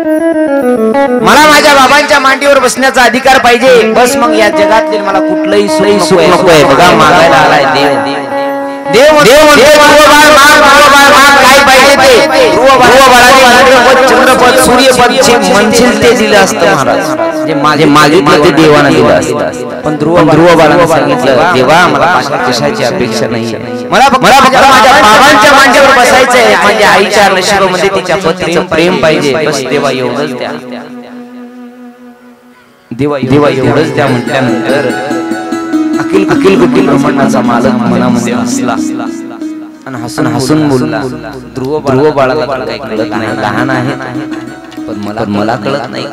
मला माझ्या बाबांच्या मांडीवर बसण्याचा अधिकार पाहिजे. बस मग या जगातले मला कुठलंही सुख नकोय. बघा मागायला आलाय देव. देव काय पाहिजे ते चंद्रपद सूर्यपद म्हणशील ते दिलं असतं महाराज, जे माझे मागितलं ते देवानं दिलं असतं. पण ध्रुव बाळानं सांगितलं, देवा मला कशाची अपेक्षा नाही, मला फक्त माझ्या बाबांच्या मांडीवर बसायचंय, माझ्या आईच्या नशिबामध्ये तिच्या पत्नीचं प्रेम पाहिजे. बस देवा एवढंच द्या, देवा एवढंच द्या. म्हटल्यानंतर अखिल कोटी ब्रह्मांडाचा मालक मनामध्ये हसला आणि हसून बोलला, ध्रुव बाळाला काही कळत नाही, लहान आहे पण मला कळत नाही.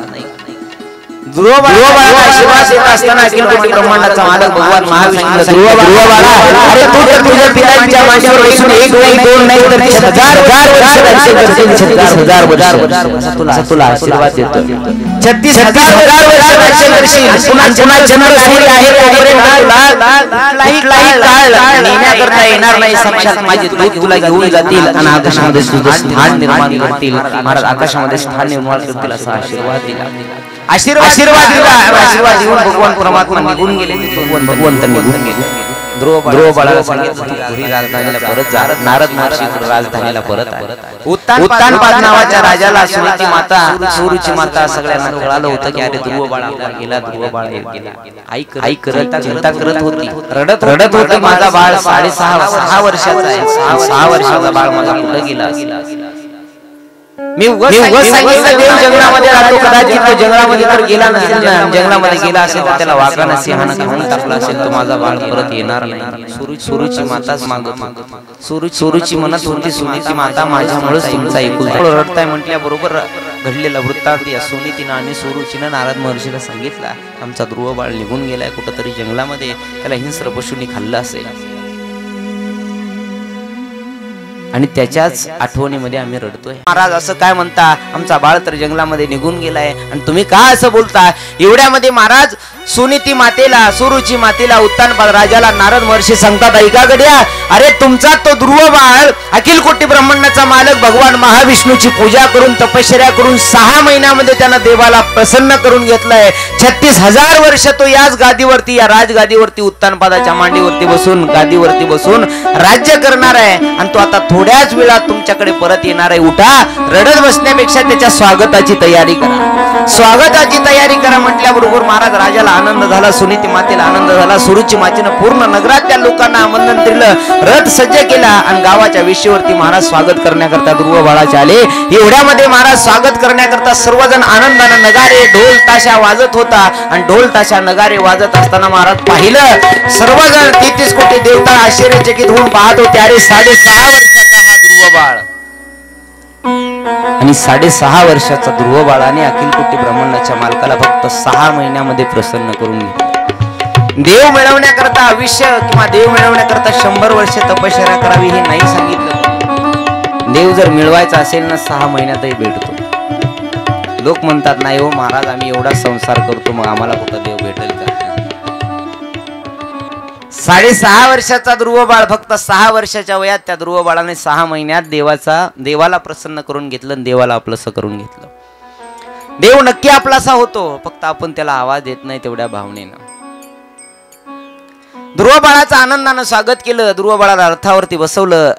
ध्रुव बाळाला आशीर्वाद देत असताना अखिल कोटी ब्रह्मांडाचा मालक भगवान महाविष्णू ध्रुव बाळा, अरे तू तर तुझ्या पित्यांच्या मांडीवर बसून एक नाही दोन नाही तर 1000 वर्ष राज्य करशील. 36,000 वर्ष तुला आशीर्वाद देतो. 36,000 वर्ष राज्य करशील. पुन्हा चंद्र सूर्य आहे तोपर्यंत काळ नेण्याकरता येणार नाही. साक्षात माझे दूत तुला घेऊन जातील आणि आकाशामध्ये तुझं स्थान निर्माण करतील. महाराज आकाशामध्ये स्थान निर्माण करतील असा आशीर्वाद दिला. आशीर्वाद देऊन भगवान परमात्मा निघून गेले. भगवंत निघून गेले. ध्रुव बाळाला सांगितलं पुरी राजधानीला परत जा. नारद महर्षी राजधानीला परत आले. उत्तानपाद नावाच्या राजाला सुनीती माता सुरुची माता सगळ्यांना कळालं होतं की अरे ध्रुव बाळा गेला. ध्रुव बाळा गेला. आई करत चिंता करत होती. रडत होती माझा बाळ 6.5 वर्षाचा आहे. 6 वर्षाचा बाळ माझा कुठे गेला. मी सांगितलं देव जंगलामध्ये राहतो. कदाचित तो जंगलामध्ये तर गेला नाही. जंगलामध्ये गेला असेल तर त्याला वाघानं सिंहानं खाऊन टाकला असेल तर माझा बाळ परत येणार नाही. सुरुची माताच मागत होती. सुरुची म्हणत होती सुनीती माता माझ्यामुळेच तुमचा एकुलता रडताय म्हटल्याबरोबर घडलेला वृत्तांत या सुनीतीनं आणि सुरुचीनं नारद महर्षीला सांगितला. आमचा ध्रुव बाळ निघून गेलाय कुठंतरी जंगलामध्ये. त्याला हिंस्र पशूंनी खाल्लं असेल आणि त्याच्याच आठवणीमध्ये आम्ही रडतोय. महाराज असं काय म्हणता, आमचा बाळ तर जंगलामध्ये निघून गेलाय आणि तुम्ही का असं बोलता. एवढ्यामध्ये महाराज सुनीती मातेला सुरुची मातेला उत्तानपाद राजाला नारद महर्षी सांगतात ऐका गड्या, अरे तुमचा तो ध्रुव बाळ अखिल कोटी ब्रह्मांडाचा मालक भगवान महाविष्णूची पूजा करून तपश्चर्या करून 6 महिन्यामध्ये त्यानं देवाला प्रसन्न करून घेतलंय. 36,000 वर्ष तो याच गादीवरती या राजगादीवरती उत्तानपादाच्या मांडीवरती बसून गादीवरती बसून राज्य करणार आहे आणि तो आता थोड्याच वेळात तुमच्याकडे परत येणार आहे. उठा, रडत बसण्यापेक्षा त्याच्या स्वागताची तयारी करा. स्वागताची तयारी करा म्हटल्याबरोबर महाराज राजाला आनंद झाला. सुनीती मातेला आनंद झाला. सुरुची मातेनं पूर्ण नगरातल्या लोकांना आमंत्रण दिलं. रथ सज्ज केला आणि गावाच्या वेशीवरती महाराज स्वागत करण्याकरता ध्रुव बाळाचे आले. एवढ्यामध्ये महाराज स्वागत करण्याकरता सर्वजण आनंदानं नगारे ढोल ताशा वाजत होता आणि ढोल ताशा नगारे वाजत असताना महाराज पाहिलं सर्वजण 33 कोटी देवता आश्चर्यचकित होऊन पाहत होते. अरे 6.5 वर्षाचा हा ध्रुव बाळ आणि 6.5 वर्षाचा ध्रुव बाळाने अखिल कोटी ब्रह्मांडाच्या मालकाला फक्त 6 महिन्यामध्ये प्रसन्न करून घेतले. देव मिळवण्याकरता आयुष्य किंवा देव मिळवण्याकरता 100 वर्ष तपश्चर्या करावी हे नाही सांगितलं. देव जर मिळवायचा असेल ना 6 महिन्यातही भेटतो. लोक म्हणतात नाही हो महाराज आम्ही एवढा संसार करतो मग आम्हाला कुठं देव भेटेल का. 6.5 वर्षाचा ध्रुव बाळ फक्त 6 वर्षाच्या वयात त्या ध्रुव बाळाने 6 महिन्यात देवाला प्रसन्न करून घेतलं. देवाला आपलंसं करून घेतलं. देव नक्की आपलासा होतो फक्त आपण त्याला आवाज देत नाही तेवढ्या भावनेनं. ध्रुव बाळाचं आनंदानं स्वागत केलं. ध्रुव बाळाला रथावरती बसवलं.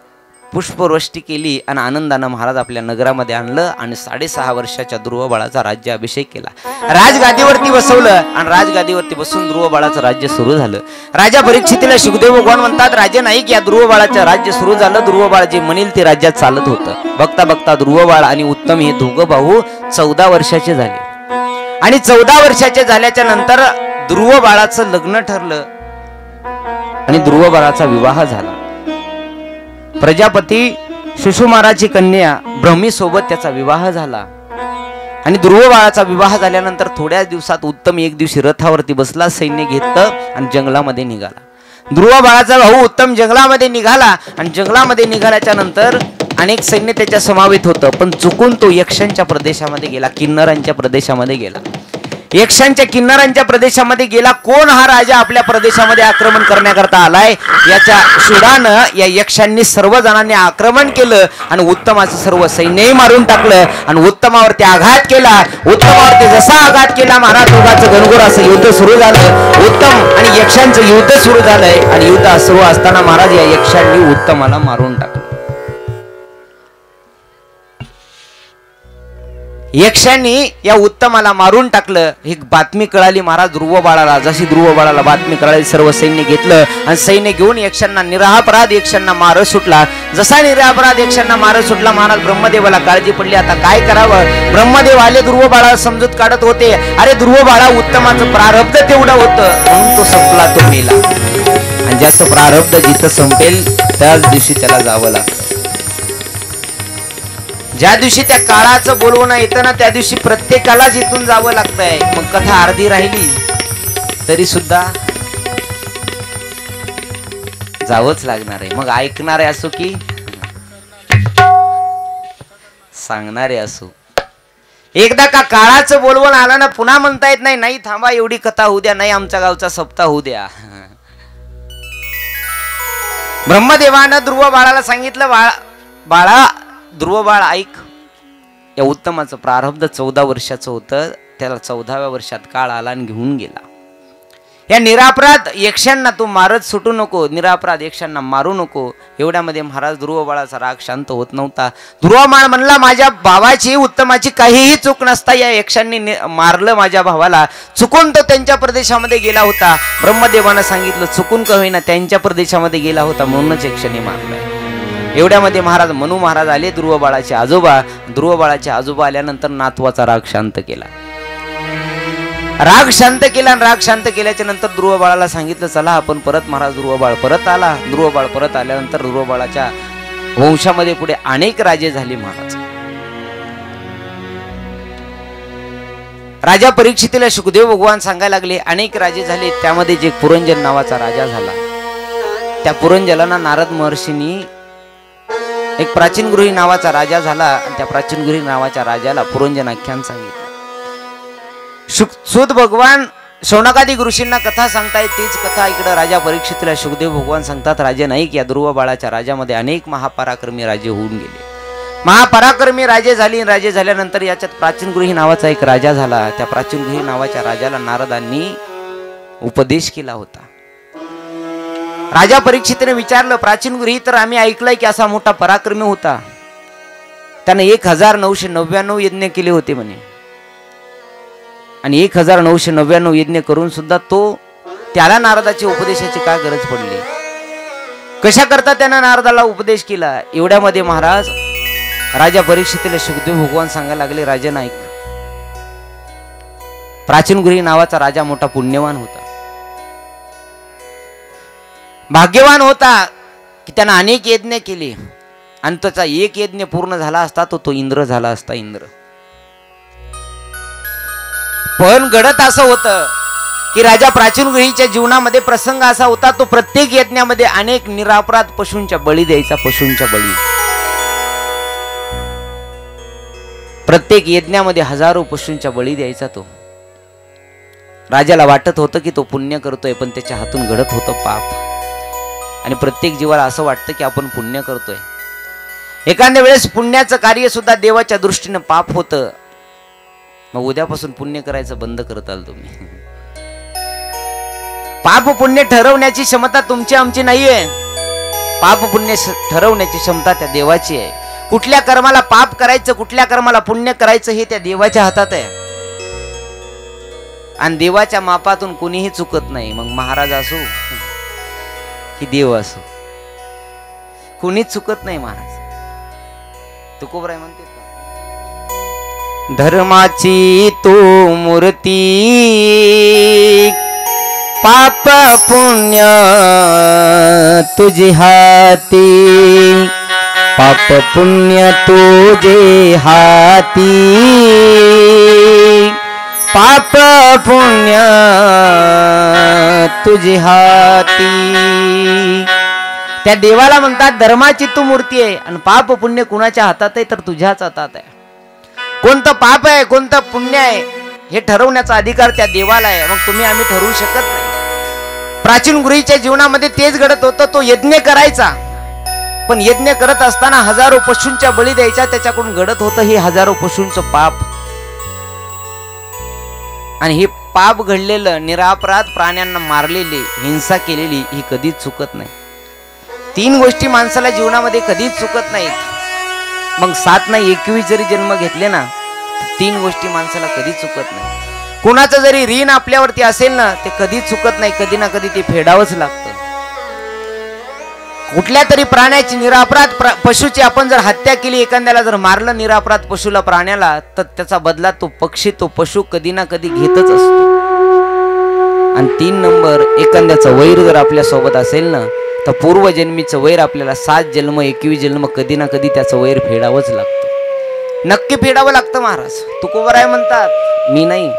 पुष्पवृष्टी केली आणि आनंदानं महाराज आपल्या नगरामध्ये आणलं आणि 6.5 वर्षाच्या ध्रुव बाळाचा राज्याभिषेक केला. राजगादीवरती बसवलं आणि राजगादीवरती बसून ध्रुव बाळाचं राज्य सुरू झालं. राजा परीक्षितीला शुकदेव भगवान म्हणतात राजे नाही की या ध्रुव बाळाचं राज्य सुरू झालं. ध्रुव बाळ जे म्हणेल ते राज्यात चालत होतं. बघता बघता ध्रुव बाळ आणि उत्तम हे दोघं भाऊ 14 वर्षाचे झाले आणि 14 वर्षाचे झाल्याच्या नंतर ध्रुव बाळाचं लग्न ठरलं आणि ध्रुव बाळाचा विवाह झाला. प्रजापती शिशुमाराची कन्या ब्रह्मी सोबत त्याचा विवाह झाला आणि ध्रुव बाळाचा विवाह झाल्यानंतर थोड्याच दिवसात उत्तम एक दिवशी रथावरती बसला. सैन्य घेतलं आणि जंगलामध्ये निघाला. ध्रुव बाळाचा भाऊ उत्तम जंगलामध्ये निघाला आणि जंगलामध्ये निघाल्याच्या नंतर अनेक सैन्य त्याच्या समावेत होतं. पण चुकून तो यक्षांच्या प्रदेशामध्ये गेला. किन्नरांच्या प्रदेशामध्ये गेला. यक्षांच्या किन्नरांच्या प्रदेशामध्ये गेला. कोण हा राजा आपल्या प्रदेशामध्ये आक्रमण करण्याकरता आलाय याच्या शोधानं या यक्षांनी सर्व जणांनी आक्रमण केलं आणि उत्तमाचं सर्व सैन्यही मारून टाकलं आणि उत्तमावरती आघात केला. उत्तमावरती जसा आघात केला महाराज दोघांचं घनघोर असं युद्ध सुरू झालं. उत्तम आणि यक्षांचं युद्ध सुरू झालंय आणि युद्ध सुरू असताना महाराज या यक्षांनी उत्तमाला मारून टाकलं. यक्षांनी या उत्तमाला मारून टाकलं. ही बातमी कळाली महाराज ध्रुव बाळाला. जशी ध्रुव बाळाला बातमी कळाली सर्व सैन्य घेतलं आणि सैन्य घेऊन यक्षांना निरापराध यक्षांना मारत सुटला. जसा निरापराध यक्षांना मारत सुटला महाराज ब्रह्मदेवाला काळजी पडली आता काय करावं. ब्रह्मदेव आले ध्रुव बाळाला समजूत काढत होते. अरे ध्रुव बाळा उत्तमाचं प्रारब्ध तेवढं होतं म्हणून तो संपला तो मेला आणि ज्याचं प्रारब्ध जिथं संपेल त्याच दिवशी त्याला जावं लागतं. ज्या दिवशी त्या काळाचं बोलवणं येतं ना, त्या दिवशी प्रत्येकालाच इथून जावं लागतंय. मग कथा अर्धी राहिली तरी सुद्धा जावंच लागणार आहे. मग ऐकणारे असो की सांगणारे असो, एकदा का काळाचं बोलवण आलं ना, पुन्हा म्हणता येत नाही नाही थांबा एवढी कथा होऊ द्या, नाही आमच्या गावचा सप्ताह होऊ द्या. ब्रह्मदेवानं ध्रुव बाळाला सांगितलं, बाळा ध्रुव बाळ ऐक, या उत्तमाचं प्रारब्ध 14 वर्षाचं होतं, त्याला 14व्या वर्षात काळ आला आणि घेऊन गेला. या निरापराध यक्षांना तू मारत सुटू नको, निरापराध यक्षांना मारू नको. एवढ्यामध्ये महाराज ध्रुव बाळाचा राग शांत होत नव्हता. ध्रुव बाळ म्हणला, माझ्या भावाची उत्तमाची काहीही चूक नसता या यक्षांनी मारलं माझ्या भावाला, चुकून तो त्यांच्या प्रदेशामध्ये गेला होता. ब्रह्मदेवानं सांगितलं चुकून का होईना त्यांच्या प्रदेशामध्ये गेला होता म्हणूनच यक्षांनी मारलाय. एवढ्यामध्ये महाराज मनू महाराज आले, ध्रुव बाळाचे आजोबा. ध्रुव बाळाचे आजोबा आल्यानंतर नातवाचा राग शांत केला. राग शांत केला आणि राग शांत केल्याच्या नंतर ध्रुव बाळाला सांगितलं चला आपण परत. महाराज ध्रुव बाळ परत आला. ध्रुव बाळ परत आल्यानंतर ध्रुव बाळाच्या वंशामध्ये पुढे अनेक राजे झाले. महाराज राजा परीक्षितीला शुकदेव भगवान सांगायला लागले अनेक राजे झाले, त्यामध्ये जे पुरंजन नावाचा राजा झाला, त्या पुरंजलांना नारद महर्षींनी एक प्राचीन गृही नावाचा राजा झाला आणि त्या प्राचीन गृही नावाच्या राजाला पुरंजन आख्यान सांगितलं. सुत भगवान शौनकादिक ऋषींना कथा सांगतायत, तीच कथा इकडे राजा परीक्षितीला शुकदेव भगवान सांगतात. राजे नाईक या ध्रुव बाळाच्या राजामध्ये अनेक महापराक्रमी राजे होऊन गेले. महापराक्रमी राजे झाल्यानंतर याच्यात प्राचीन गृही नावाचा एक राजा झाला. त्या प्राचीन गृही नावाच्या राजाला नारदांनी उपदेश केला होता. राजा परीक्षितीने विचारलं, प्राचीन गृही तर आम्ही ऐकलंय की असा मोठा पराक्रमी होता, त्याने 1999 यज्ञ केले होते म्हणे, आणि 1999 यज्ञ करून सुद्धा त्याला नारदाची उपदेशाची काय गरज पडली, कशा करता त्यानं नारदाला उपदेश केला. एवढ्यामध्ये महाराज राजा परीक्षितीला शुकदेव भगवान सांगायला लागले, राजा नाईक, प्राचीन गृही नावाचा राजा मोठा पुण्यवान होता, भाग्यवान होता की त्यानं अनेक यज्ञ केले आणि त्याचा एक यज्ञ पूर्ण झाला असता तो इंद्र झाला असता. इंद्र पण घडत असं होतं की राजा प्राचीन गृहीच्या जीवनामध्ये प्रसंग असा होता, तो प्रत्येक यज्ञामध्ये अनेक निरापराध पशूंच्या बळी द्यायचा. पशूंच्या बळी प्रत्येक यज्ञामध्ये हजारो पशूंच्या बळी द्यायचा. तो राजाला वाटत होतं की तो पुण्य करतोय, पण त्याच्या हातून घडत होतं पाप. आणि प्रत्येक जीवाला असं वाटतं की आपण पुण्य करतोय. एखाद्या वेळेस पुण्याचं कार्य सुद्धा देवाच्या दृष्टीने पाप होतं. मग उद्यापासून पुण्य करायचं बंद करताल तुम्ही. पाप पुण्य ठरवण्याची क्षमता तुमची आमची नाहीये. पाप पुण्य ठरवण्याची क्षमता त्या देवाची आहे. कुठल्या कर्माला पाप करायचं, कुठल्या कर्माला पुण्य करायचं हे त्या देवाच्या हातात आहे. आणि देवाच्या मापातून कोणीही चुकत नाही. मग महाराज असो की देव असो, कोणीच चुकत नाही. महाराज तुकोबराय म्हणते, धर्माची तू मूर्ती, पाप पुण्य तुझे हाती, पाप पुण्य तुझे हाती, पाप पुण्य तुझे हाती. त्या देवाला म्हणतात धर्माची तू मूर्ती आहे आणि पाप पुण्य कुणाच्या हातात आहे, तर तुझ्याच हातात आहे. कोणतं पाप आहे कोणतं पुण्य आहे हे ठरवण्याचा अधिकार त्या देवाला आहे. मग तुम्ही आम्ही ठरवू शकत नाही. प्राचीन गृहीच्या जीवनामध्ये तेच घडत होतं. तो यज्ञ करायचा, पण यज्ञ करत असताना हजारो पशूंच्या बळी द्यायच्या. त्याच्याकडून घडत होतं हे हजारो पशूंचं पाप. आणि हे पाप घडलेलं, निरापराध प्राण्यांना मारलेली, हिंसा केलेली ही कधीच चुकत नाही. 3 गोष्टी माणसाला जीवनामध्ये कधीच चुकत नाहीत. मग 7 नाही 21 जरी जन्म घेतले ना, 3 गोष्टी माणसाला कधीच चुकत नाही. कुणाचं जरी ऋण आपल्यावरती असेल ना, ते कधीच चुकत नाही. कधी ना कधी ते फेडावंच लागतं. कुठल्या तरी प्राण्याची, निरापराध पशुची आपण जर हत्या केली, एखाद्याला जर मारलं निरापराध पशुला, प्राण्याला, तर त्याचा बदला तो पक्षी, तो पशु कधी ना कधी घेतच असतो. आणि 3 नंबर, एखाद्याचं वैर जर आपल्या सोबत असेल ना, तर पूर्वजन्मीचं वैर आपल्याला 7 जन्म 21 जन्म कधी ना कधी त्याचं वैर फेडावंच लागतं. नक्की फेडावं लागतं महाराज. तुकोबराय म्हणतात मी नाही.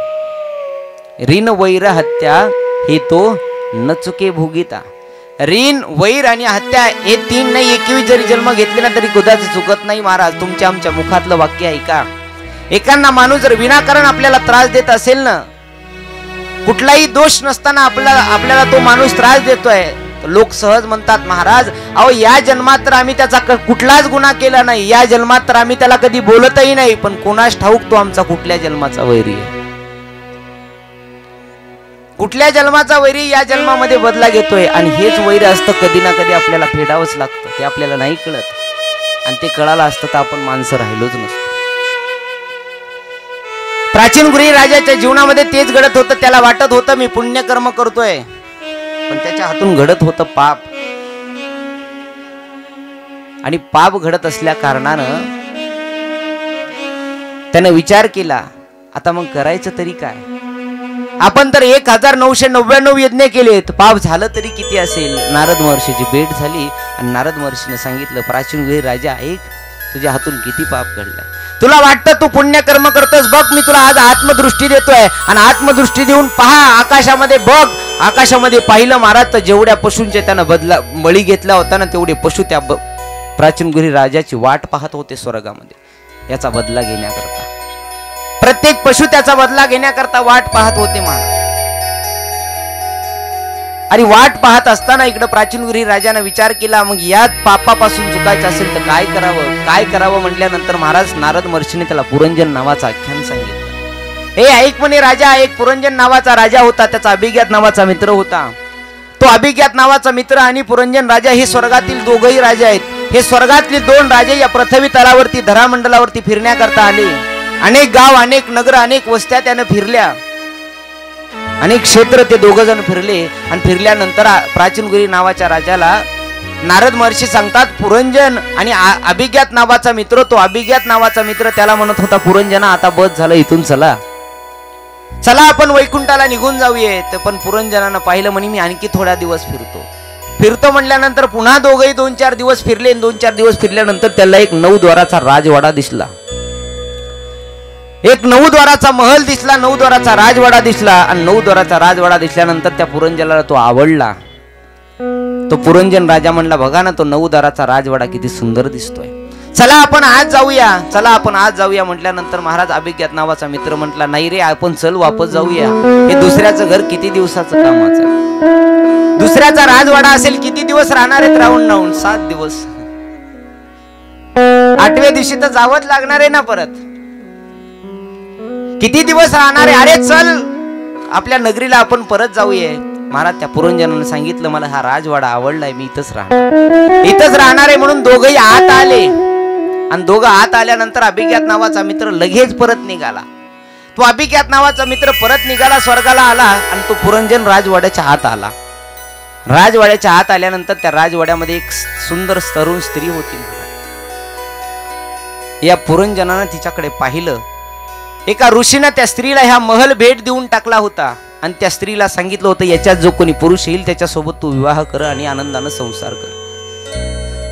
ऋण वैर हत्या हे तो न चुके भोगिता. ऋण वैर आणि हत्या हे तीन नाही 21 जरी जन्म घेतले ना तरी कदाच चुकत नाही महाराज. तुमच्या आमच्या मुखातलं वाक्य आहे का? एकांना माणूस जर विनाकारण आपल्याला त्रास देत असेल ना, कुठलाही दोष नसताना आपल्याला तो माणूस त्रास देतोय, लोक सहज म्हणतात महाराज अहो या जन्मात तर आम्ही त्याचा कुठलाच गुन्हा केला नाही, या जन्मात तर आम्ही त्याला कधी बोलतही नाही, पण कोणास ठाऊक तो आमचा कुठल्या जन्माचा वैरी आहे. कुठल्या जन्माचा वैरी या जन्मामध्ये बदला घेतोय. आणि हेच वैर असतं कधी ना कधी आपल्याला फेडावंच लागतं. ते आपल्याला नाही कळत. आणि ते कळालं असतं तर आपण माणसं राहिलोच नसतो. प्राचीन गृही राजाच्या जीवनामध्ये तेच घडत होतं. त्याला वाटत होतं मी पुण्यकर्म करतोय, पण त्याच्या हातून घडत होतं पाप. आणि पाप घडत असल्या कारणानं त्याने विचार केला आता मग करायचं तरी काय. आपण तर 1999 यज्ञ केलेत, पाप झालं तरी किती असेल. नारद महर्षीची भेट झाली आणि नारद महर्षीने सांगितलं प्राचीन गृही राजा ऐक, तुझ्या हातून किती पाप घडलाय. तुला वाटतं तू पुण्यकर्म करतोस, बघ मी तुला आज आत्मदृष्टी देतोय. आणि आत्मदृष्टी देऊन पहा, आकाशामध्ये बघ. आकाशामध्ये पाहिलं महाराज तर जेवढ्या पशूंचे त्यानं बळी घेतला होता ना तेवढे पशु त्या प्राचीन गृही राजाची वाट पाहत होते स्वर्गामध्ये याचा बदला घेण्याकरता. प्रत्येक पशु त्याचा बदला घेण्याकरता वाट पाहत होते महाराज. आणि वाट पाहत असताना इकडे प्राचीन गृही राजाने विचार केला मग यात पापापासून चुकायचं असेल तर काय करावं म्हटल्यानंतर महाराज नारद महर्षीने त्याला पुरंजन नावाचं आख्यान सांगितलं. हे ऐक म्हणे राजा, एक पुरंजन नावाचा राजा होता, त्याचा अभिज्ञात नावाचा मित्र होता. तो अभिज्ञात नावाचा मित्र आणि पुरंजन राजा हे स्वर्गातील दोघही राजे आहेत. हे स्वर्गातले दोन राजे या पृथ्वी तलावरती धरामंडलावरती फिरण्याकरता आले. अनेक गाव, अनेक नगर, अनेक वस्त्या त्याने फिरल्या. अनेक क्षेत्र ते दोघ जण फिरले. आणि फिरल्यानंतर प्राचीन गृही नावाच्या राजाला नारद महर्षी सांगतात पुरंजन आणि अभिज्ञात नावाचा मित्र, तो अभिज्ञात नावाचा मित्र त्याला म्हणत होता पुरंजना आता बस झालं, इथून चला आपण वैकुंठाला निघून जाऊये. पण पुरंजनानं पाहिलं म्हणे मी आणखी थोडा दिवस फिरतो म्हणल्यानंतर पुन्हा दोघही 2-4 दिवस फिरले. 2-4 दिवस फिरल्यानंतर त्याला एक 9 द्वाराचा राजवाडा दिसला. एक 9 द्वाराचा महल दिसला, 9 द्वाराचा राजवाडा दिसला. आणि 9 द्वाराचा राजवाडा दिसल्यानंतर त्या पुरंजनाला तो आवडला. तो पुरंजन राजा म्हणला बघा ना तो 9 द्वाराचा राजवाडा किती सुंदर दिसतोय, चला आपण आज जाऊया म्हटल्यानंतर महाराज अभिज्ञात नावाचा मित्र म्हटला नाही रे आपण चल वापस जाऊया. हे दुसऱ्याचं घर किती दिवसाचं कामाचं, दुसऱ्याचा राजवाडा असेल किती दिवस राहणार आहेत, राहून 7 दिवस. 8व्या दिवशी तर जावंच लागणार आहे ना परत, किती दिवस राहणार आहे. अरे चल आपल्या नगरीला आपण परत जाऊया. महाराज त्या पुरंजनाने सांगितलं मला हा राजवाडा आवडलाय, मी इथंच राहणार आहे म्हणून दोघही आत आले. आणि दोघं आत आल्यानंतर अभिज्ञात नावाचा मित्र लगेच परत निघाला. तो अभिज्ञात नावाचा मित्र परत निघाला, स्वर्गाला आला. आणि तो पुरंजन राजवाड्याच्या आत आला. राजवाड्याच्या आत आल्यानंतर त्या राजवाड्यामध्ये एक सुंदर तरुण स्त्री होती. या पुरंजनानं तिच्याकडे पाहिलं. एका ऋषीनं त्या स्त्रीला ह्या महल भेट देऊन टाकला होता. आणि त्या स्त्रीला सांगितलं होतं याच्यात जो कोणी पुरुष येईल त्याच्यासोबत तू विवाह कर आणि आनंदानं संसार कर.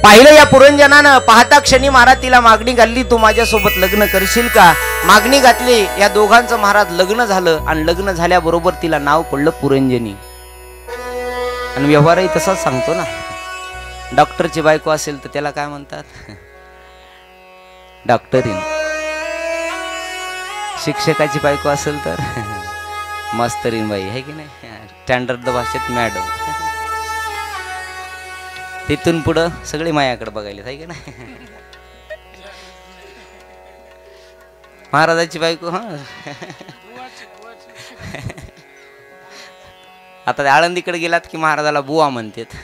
पाहिलं या पुरंजनानं, पाहता क्षणी महाराज तिला मागणी घातली तू माझ्यासोबत लग्न करशील का. मागणी घातली. या दोघांचं महाराज लग्न झालं. आणि लग्न झाल्याबरोबर तिला नाव पडलं पुरंजनी. आणि व्यवहारही तसाच सांगतो ना, डॉक्टरची बायको असेल तर त्याला काय म्हणतात डॉक्टरीन, शिक्षकाची बायको असेल तर मास्तरीन बाई आहे की नाही, स्टँडर्ड भाषेत मॅडम. तिथून पुढं सगळे मायाकडे बघायला आहे की नाही. महाराजाची बायको हा आता आळंदीकडे गेलात की महाराजाला बुवा म्हणतात.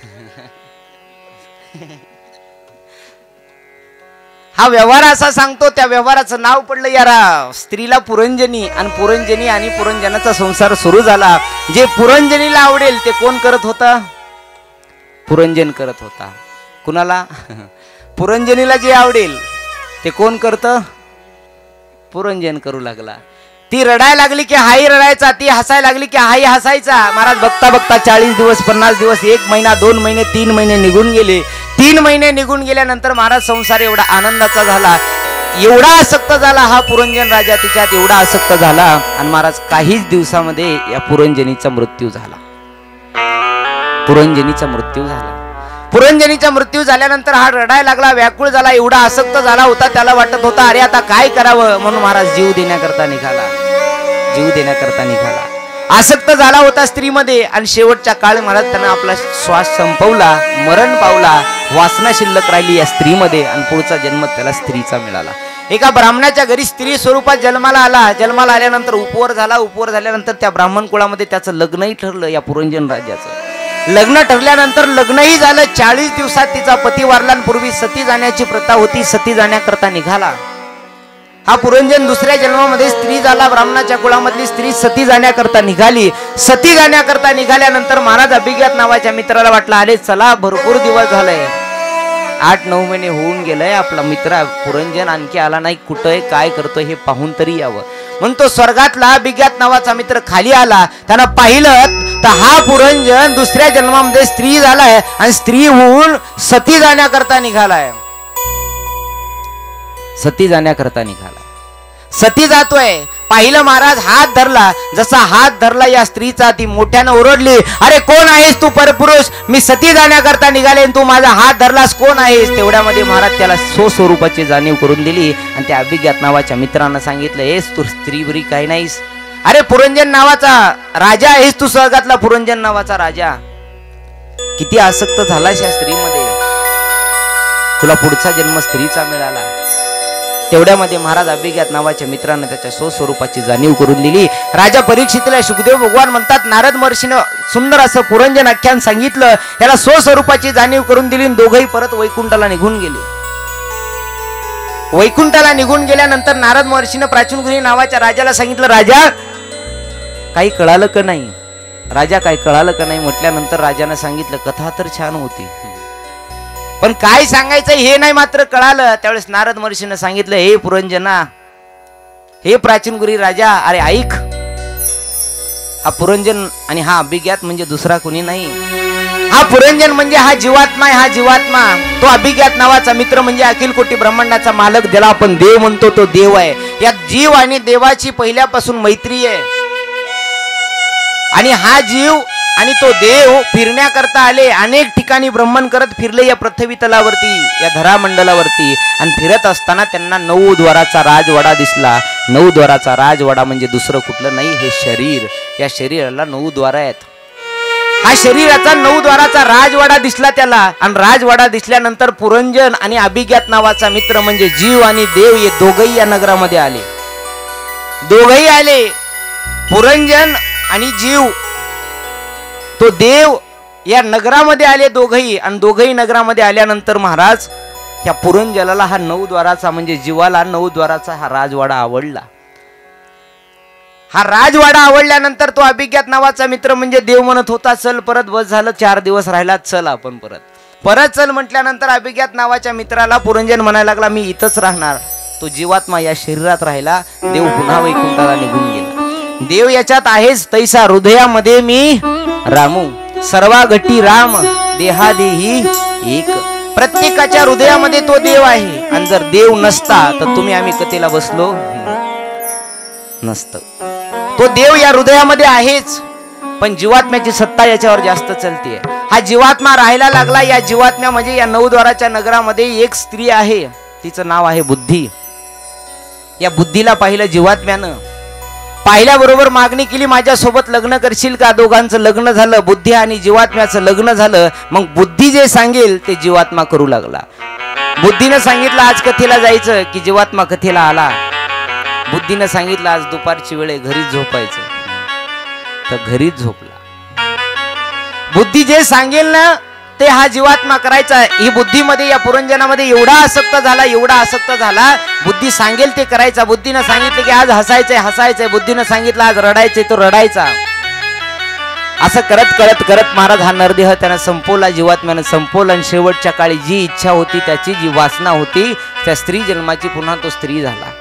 हा व्यवहार असा सांगतो. त्या व्यवहाराचं नाव पडलं या स्त्रीला पुरंजनी. आणि पुरंजनाचा संसार सुरू झाला. जे पुरंजनीला आवडेल ते कोण करत होता, पुरंजन करत होता. कुणाला, पुरंजनीला जे आवडेल ते कोण करत, पुरंजन करू लागला. ती रडायला लागली की हाही रडायचा, ती हसायला लागली की हाही हसायचा. महाराज बघता बघता 40 दिवस 50 दिवस 1 महिना 2 महिने 3 महिने निघून गेले. 3 महिने निघून गेल्यानंतर महाराज संसार एवढा आनंदाचा झाला. एवढा आसक्त झाला हा पुरंजन राजा, तिच्यात एवढा आसक्त झाला आणि महाराज काहीच दिवसामध्ये या पुरंजनीचा मृत्यू झाला. पुरंजनीचा मृत्यू झाला. पुरंजनीचा मृत्यू झाल्यानंतर हा रडायला लागला, व्याकुळ झाला, एवढा आसक्त झाला होता, त्याला वाटत होता अरे आता काय करावं, म्हणून महाराज जीव देण्याकरता निघाला. जीव देण्याकरता निघाला. आसक्त झाला होता स्त्रीमध्ये आणि शेवटच्या काळ महाराज त्यानं आपला श्वास संपवला, मरण पावला, वासना शिल्लक राहिली या स्त्रीमध्ये आणि पुढचा जन्म त्याला स्त्रीचा मिळाला. एका ब्राह्मणाच्या घरी स्त्री स्वरूपात जन्माला आला. जन्माला आल्यानंतर उपवर झाला. उपवर झाल्यानंतर त्या ब्राह्मण कुळामध्ये त्याचं लग्नही ठरलं. या पुरंजन राजाचं लग्न ठरल्यानंतर लग्नही झालं. 40 दिवसात तिचा पती वारला. पूर्वी सती जाण्याची प्रथा होती, सती जाण्याकरता निघाला हा पुरंजन. दुसऱ्या जन्मामध्ये स्त्री झाला. ब्राह्मणाच्या कुळामधली स्त्री सती जाण्याकरता निघाली. सती जाण्याकरता निघाल्यानंतर महाराज अभिज्ञात नावाच्या मित्राला वाटलं अरे चला भरपूर दिवस झालंय, 8-9 महिने होऊन गेलंय, आपला मित्र पुरंजन आणखी आला नाही, कुठंय काय करतोय हे पाहून तरी यावं. म्हणून तो स्वर्गातला अभिज्ञात नावाचा मित्र खाली आला. त्यानं पाहिलं तर हा पुरंजन दुसऱ्या जन्मामध्ये स्त्री झालाय आणि स्त्री होऊन सती जाण्याकरता निघालाय. सती जाण्याकरता निघाला. सती जातोय. पाहिलं महाराज, हात धरला. जसा हात धरला या स्त्रीचा, ती मोठ्यानं ओरडली अरे कोण आहेस तू परपुरुष, मी सती जाण्याकरता निघाले, तू माझा हात धरलास, कोण आहेस. तेवढ्यामध्ये महाराज त्याला स्वस्वरूपाची जाणीव करून दिली आणि त्या अभिज्ञात नावाच्या मित्रांना सांगितलं हेस तू स्त्री बरी काही नाहीस, अरे पुरंजन नावाचा राजा आहेस तू, स्वर्गातला पुरंजन नावाचा राजा. किती आसक्त झालास या स्त्रीमध्ये, तुला पुढचा जन्म स्त्रीचा मिळाला. तेवढ्यामध्ये महाराज अभिज्ञात नावाच्या मित्रांना त्याच्या स्वस्वरूपाची जाणीव करून दिली. राजा परीक्षितला सुखदेव भगवान म्हणतात नारद महर्षीनं सुंदर असं पुरंजन आख्यान सांगितलं, याला स्वस्वरूपाची जाणीव करून दिली. दोघंही परत वैकुंठाला निघून गेले. वैकुंठाला निघून गेल्यानंतर नारद महर्षीनं प्राचीनगुरी नावाच्या राजाला सांगितलं राजा काही कळालं का नाही, राजा काही कळालं का नाही म्हटल्यानंतर राजानं सांगितलं कथा तर छान होती पण काय सांगायचं हे नाही मात्र कळालं. त्यावेळेस नारद महर्षीनं सांगितलं हे पुरंजना, हे प्राचीनगुरी राजा, अरे ऐक, हा पुरंजन आणि हा अभिज्ञात म्हणजे दुसरा कोणी नाही. हा पुरंजन म्हणजे हा जीवात्मा आहे. हा जीवात्मा, तो अभिज्ञात नावाचा मित्र म्हणजे अखिल कोटी ब्रह्मांडाचा मालक, ज्याला आपण देव म्हणतो, तो देव आहे. या जीव आणि देवाची पहिल्यापासून मैत्री आहे आणि हा जीव आणि तो देव फिरण्याकरता आले. अनेक ठिकाणी भ्रमण करत फिरले या पृथ्वी तलावरती, या धरामंडलावरती. आणि फिरत असताना त्यांना 9 द्वाराचा राजवाडा दिसला. 9 द्वाराचा राजवाडा म्हणजे दुसरं कुठलं नाही, हे शरीर. या शरीराला 9 द्वार आहेत. हा शरीराचा 9 द्वाराचा राजवाडा दिसला त्याला. आणि राजवाडा दिसल्यानंतर पुरंजन आणि अभिज्ञात नावाचा मित्र म्हणजे जीव आणि देव हे दोघही या नगरामध्ये आले. दोघही आले, पुरंजन आणि जीव, तो देव या नगरामध्ये आले दोघही. आणि दोघही नगरामध्ये आल्यानंतर महाराज त्या पुरंजनाला हा 9 द्वाराचा म्हणजे जीवाला 9 द्वाराचा हा राजवाडा आवडला. हा राजवाडा आवडल्यानंतर तो अभिज्ञात नावाचा मित्र म्हणजे देव म्हणत होता चल परत, बस झालं 4 दिवस राहिला, चल आपण परत चल म्हटल्यानंतर अभिज्ञात नावाच्या मित्राला पुरंजन म्हणायला लागला मी इथंच राहणार. तो जीवात्मा या शरीरात राहिला. देव पुन्हा वैकुंठाला निघून गेला. देव याच्यात आहेच तैसा हृदयामध्ये मी रामू, सर्वा घटी राम देहादेही एक. प्रत्येकाच्या हृदयामध्ये तो देव आहे. आणि जर देव नसता तर तुम्ही आम्ही कथेला बसलो नसतं. तो देव या हृदयामध्ये आहेच, पण जीवात्म्याची सत्ता याच्यावर जास्त चलते. हा जीवात्मा राहायला लागला. या जीवात्म्या म्हणजे या 9 द्वाराच्या नगरामध्ये एक स्त्री आहे, तिचं नाव आहे बुद्धी. या बुद्धीला पाहिलं जीवात्म्यानं. पाहिल्याबरोबर मागणी केली माझ्यासोबत लग्न करशील का. दोघांचं लग्न झालं. बुद्धी आणि जीवात्म्याचं लग्न झालं. मग बुद्धी जे सांगेल ते जीवात्मा करू लागला. बुद्धीनं सांगितलं आज कथेला जायचं की जीवात्मा कथेला आला. बुद्धीनं सांगितलं आज दुपारची वेळ घरीच झोपायचं तर घरीच झोपला. बुद्धी जे सांगेल ना ते हा जीवात्मा करायचा. ही बुद्धीमध्ये या पुरंजनामध्ये एवढा आसक्त झाला, बुद्धी सांगेल ते करायचा. बुद्धीनं सांगितलं की आज हसायचंय, बुद्धीनं सांगितलं आज रडायचंय तो रडायचा. असं करत महाराज हा नरदेह त्यानं संपवला, जीवात्म्यानं संपवला. आणि शेवटच्या काळी जी इच्छा होती, त्याची जी वासना होती, त्या स्त्री जन्माची पुन्हा तो स्त्री झाला.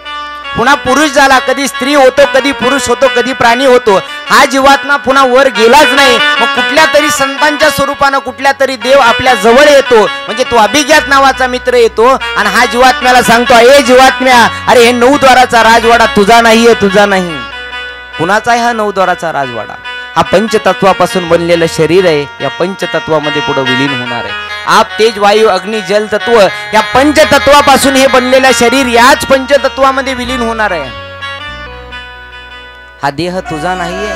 पुन्हा पुरुष झाला, कधी स्त्री होतो, कधी पुरुष होतो, कधी प्राणी होतो. हा जीवात्मा पुन्हा वर गेलाच नाही. मग कुठल्या तरी संतांच्या स्वरूपानं कुठल्या तरी देव आपल्या जवळ येतो, म्हणजे तो अभिज्ञात नावाचा मित्र येतो आणि हा जीवात्म्याला सांगतो, ए जीवात्म्या, अरे हे 9 द्वाराचा राजवाडा तुझा नाहीये, तुझा नाही. कुणाचा आहे हा 9 द्वाराचा राजवाडा? हा पंचतत्वापासून बनलेलं शरीर आहे. या पंचतत्वामध्ये पुढे विलीन होणार आहे. आप तेज वायू अग्नी जल तत्व या पंचतत्वापासून हे बनलेलं शरीर याच पंचतत्वामध्ये विलीन होणार आहे. हा देह तुझा नाहीये.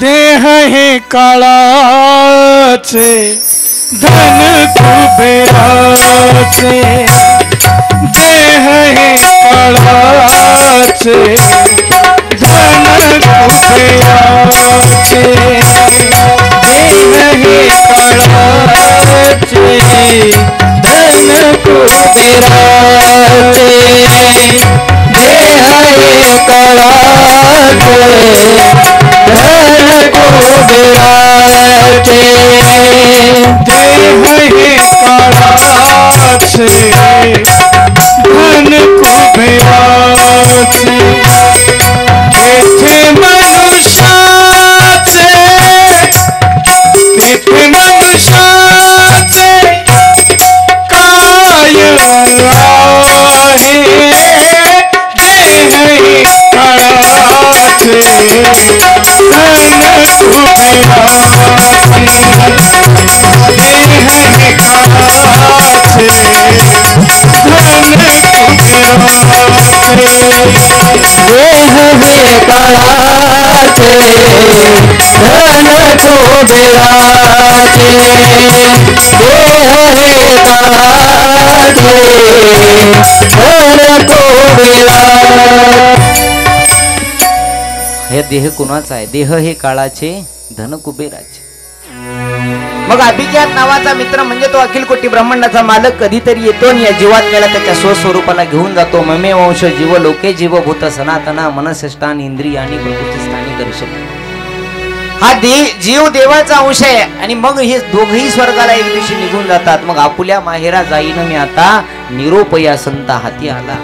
देह हे काळाचे धन कुबेराचे, देह हे काळाचे धन कुबेराचे, देह हे काळाचे धन कुबेराचे, देह हे काळाचे धन कुबेराचे, देह हे काळाचे धन कुबेराचे, येथे मनुष्याचे, येथे मनुष्याचे काय आहे, देह हे काळाचे धन कुबेराचे, देह हे काळाचे धन कुबेराचे, देह हे काळाचे धन कुबेराचे, देह हे काळाचे धन कुबेराचे. हे देह कुणाचा आहे? देह हे काळाचे धन कुबेराचे. मग अभिज्ञात नावाचा मित्र म्हणजे तो अखिल कोटी ब्रह्मांडाचा मालक कधीतरी येतो आणि या जीवात्म्याला त्याच्या स्वस्वरूपाला घेऊन जातो. ममे वंश जीव लोके जीवभूत सनातना मनसष्टान इंद्रियानी प्रकृतिस्थानी दर्शन. हा जीव देवाचा अंश आहे आणि मग हे दोघही स्वर्गाला एक दिवशी निघून जातात. मग आपुल्या माहेरा जाईन मी आता, निरोप या संत हाती आला.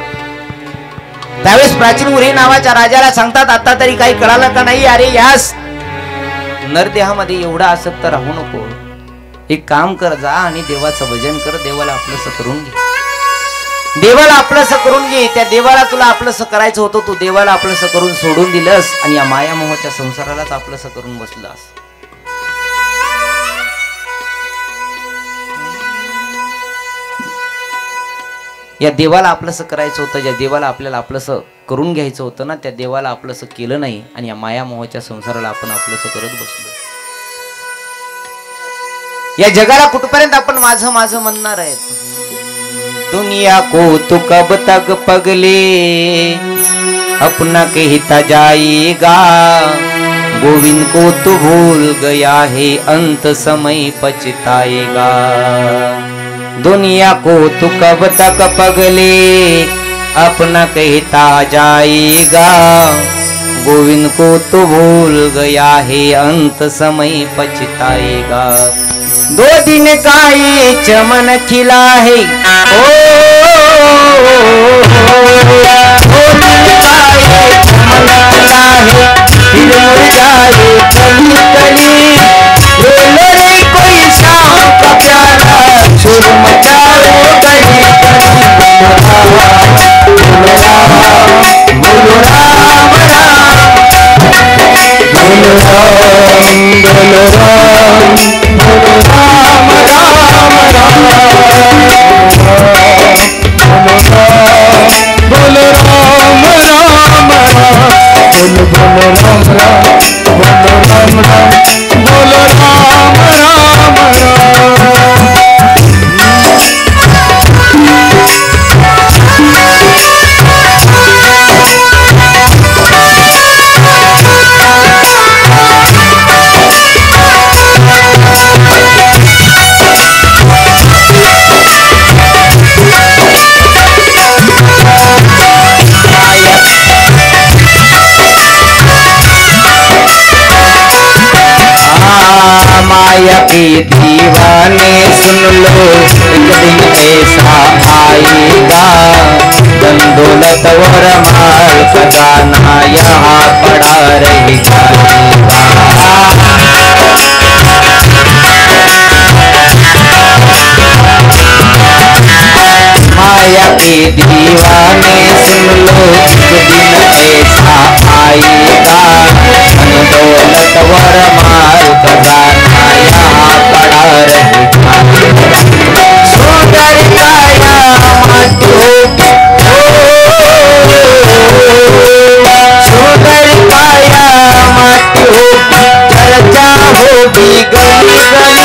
त्यावेळेस प्राचीन उरी नावाच्या राजाला सांगतात, आता तरी काही कळालं का नाही? अरे यास नरदेहामध्ये एवढा आसक्त राहू नको. एक काम कर, जा आणि देवाचं भजन कर, देवाला आपलंसं करून घे, देवाला आपलंसं करून घे. त्या देवाला तुला आपलंसं करायचं होतं, तू देवाला आपलंसं करून सोडून दिलंस आणि या मायामोहाच्या संसारालाच आपलंसं करून बसलास. या देवाला आपलंसं करायचं होतं, ज्या देवाला आपल्याला आपलंसं करून घ्यायचं होतं ना, त्या देवाला आपलंसं केलं नाही आणि या मायामोहाच्या संसाराला आपण आपलंसं करत बसलो. या जगाला कुठपर्यंत आपण माझं माझं म्हणणार आहे? दुनिया को तू कब तक पगले, अपना कहता जाएगा, गोविंद को तू भूल गया है, अंत समय पछताएगा. दुनिया को तू कब तक पगले, अपना कहता जाएगा, गोविंद को तू भूल गया है, अंत समय पछताएगा. 2 दिन का ये चमन खिला है, ओ 2 दिन का ये चमन खिला है, फिर मुरझाए कली कली. लो रे कोई शाम का प्यारा, शोर मचाओ गली गली. बोलो राम बोलो राम राम, बोलो राम बोलो राम, बोलो राम राम राम, बोलो राम राम राम, बोलो बोलो राम राम, बोलो राम राम, बोलो राम राम राम. माया के दीवाने सुन लो, एक दिन ऐसा आएगा, धन दौलत और माल खजाना यहाँ पड़ा रह जाएगा। माया के दीवाने सुन लो, एक दिन ऐसा आएगा, धन दौलत और माल खजाना यहाँ पड़ा रहेगा। सुंदर काया माटी होगी, सुंदर काया माटी होगी, चर्चा होगी गली गली।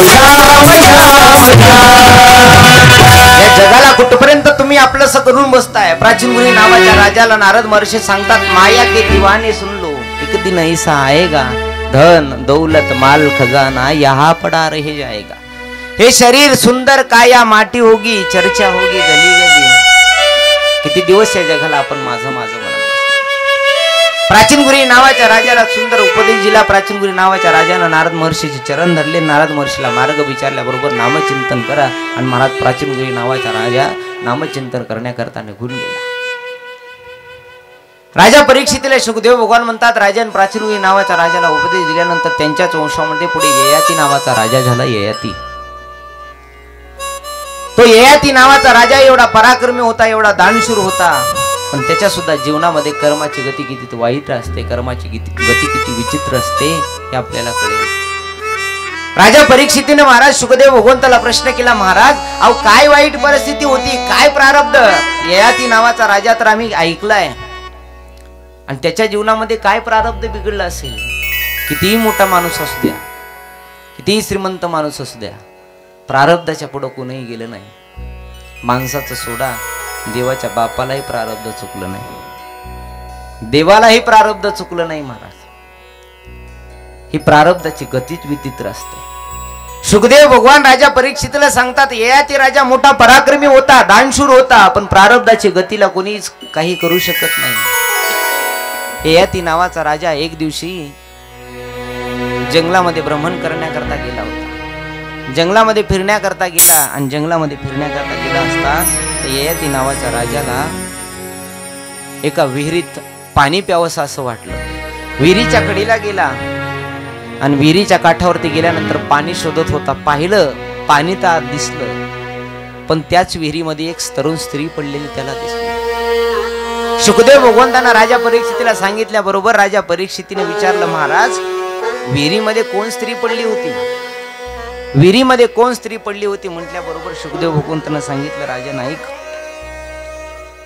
ले लो रे पैसा उसका प्याला, जगाला कुठपर्यंत तुम्ही आपलंसं करून बसताय। प्राचीन मुनी नावाच्या राजाला नारद महर्षी सांगतात, माया के दीवाने सुन लो, एक दिन ऐसा आएगा, धन दौलत माल खजाना यहाँ पड़ा रह जाएगा। हे शरीर सुंदर काया माटी होगी, चर्चा होगी गली गली। किती दिवस या जगाला आपण माझं माझं म्हणत बसतो। प्राचीन गुरी नावाच्या राजाला सुंदर उपदेश दिला। प्राचीन गुरी नावाच्या राजानं नारद महर्षीचे चरण धरले। नारद महर्षीला मार्ग विचारल्याबरोबर नामचिंतन करा, आणि महाराज प्राचीन गुरी नावाचा राजा नामचिंतन करण्याकरता निघून गेला। राजा परीक्षितीला सुखदेव भगवान म्हणतात, राजाने प्राचीन गुरी नावाच्या राजाला उपदेश दिल्यानंतर त्यांच्याच वंशामध्ये पुढे ययाती नावाचा राजा झाला। ययाती, तो ययाती नावाचा राजा एवढा पराक्रमी होता, एवढा दानशूर होता, पण त्याच्या सुद्धा जीवनामध्ये कर्माची गती किती वाईट असते, कर्माची गती किती विचित्र असते हे आपल्याला कळेल। राजा परीक्षितीने महाराज सुखदेव भगवंताला प्रश्न केला, महाराज अहो काय वाईट परिस्थिती होती, काय प्रारब्ध? ययाती नावाचा राजा तर आम्ही ऐकलाय, आणि त्याच्या जीवनामध्ये काय प्रारब्ध बिघडलं असेल? कितीही मोठा माणूस असू द्या, कितीही श्रीमंत माणूस असू द्या, प्रारब्धाच्या पुढे कोणीही गेलं नाही। माणसाचं सोडा, देवाच्या बापालाही प्रारब्ध चुकलं नाही, देवालाही प्रारब्ध चुकलं नाही महाराज। ही प्रारब्धाची गतीच विचित्र असते। सुखदेव भगवान राजा परीक्षितीला सांगतात, ययाती राजा मोठा पराक्रमी होता, दानशूर होता, पण प्रारब्धाची गतीला कोणीच काही करू शकत नाही। ययाती नावाचा राजा एक दिवशी जंगलामध्ये भ्रमण करण्याकरता गेला होता। जंगलामध्ये फिरण्याकरता गेला, आणि जंगलामध्ये फिरण्याकरता गेला असता ययाती नावाच्या राजाला एका विहिरीत पाणी प्यावंसं असं वाटलं। विहिरीच्या कडेला गेला, आणि विहिरीच्या काठावरती गेल्यानंतर पाणी शोधत होता। पाहिलं, पाणी तर दिसलं, पण त्याच विहिरीमध्ये एक तरुण स्त्री पडलेली त्याला दिसली। सुखदेव भगवंतांना राजा परीक्षितीला सांगितल्याबरोबर राजा परीक्षितीने विचारलं, महाराज विहिरीमध्ये कोण स्त्री पडली होती? विहिरीमध्ये कोण स्त्री पडली होती म्हटल्याबरोबर सुखदेव भगवंतांना सांगितलं, राजा नाईक,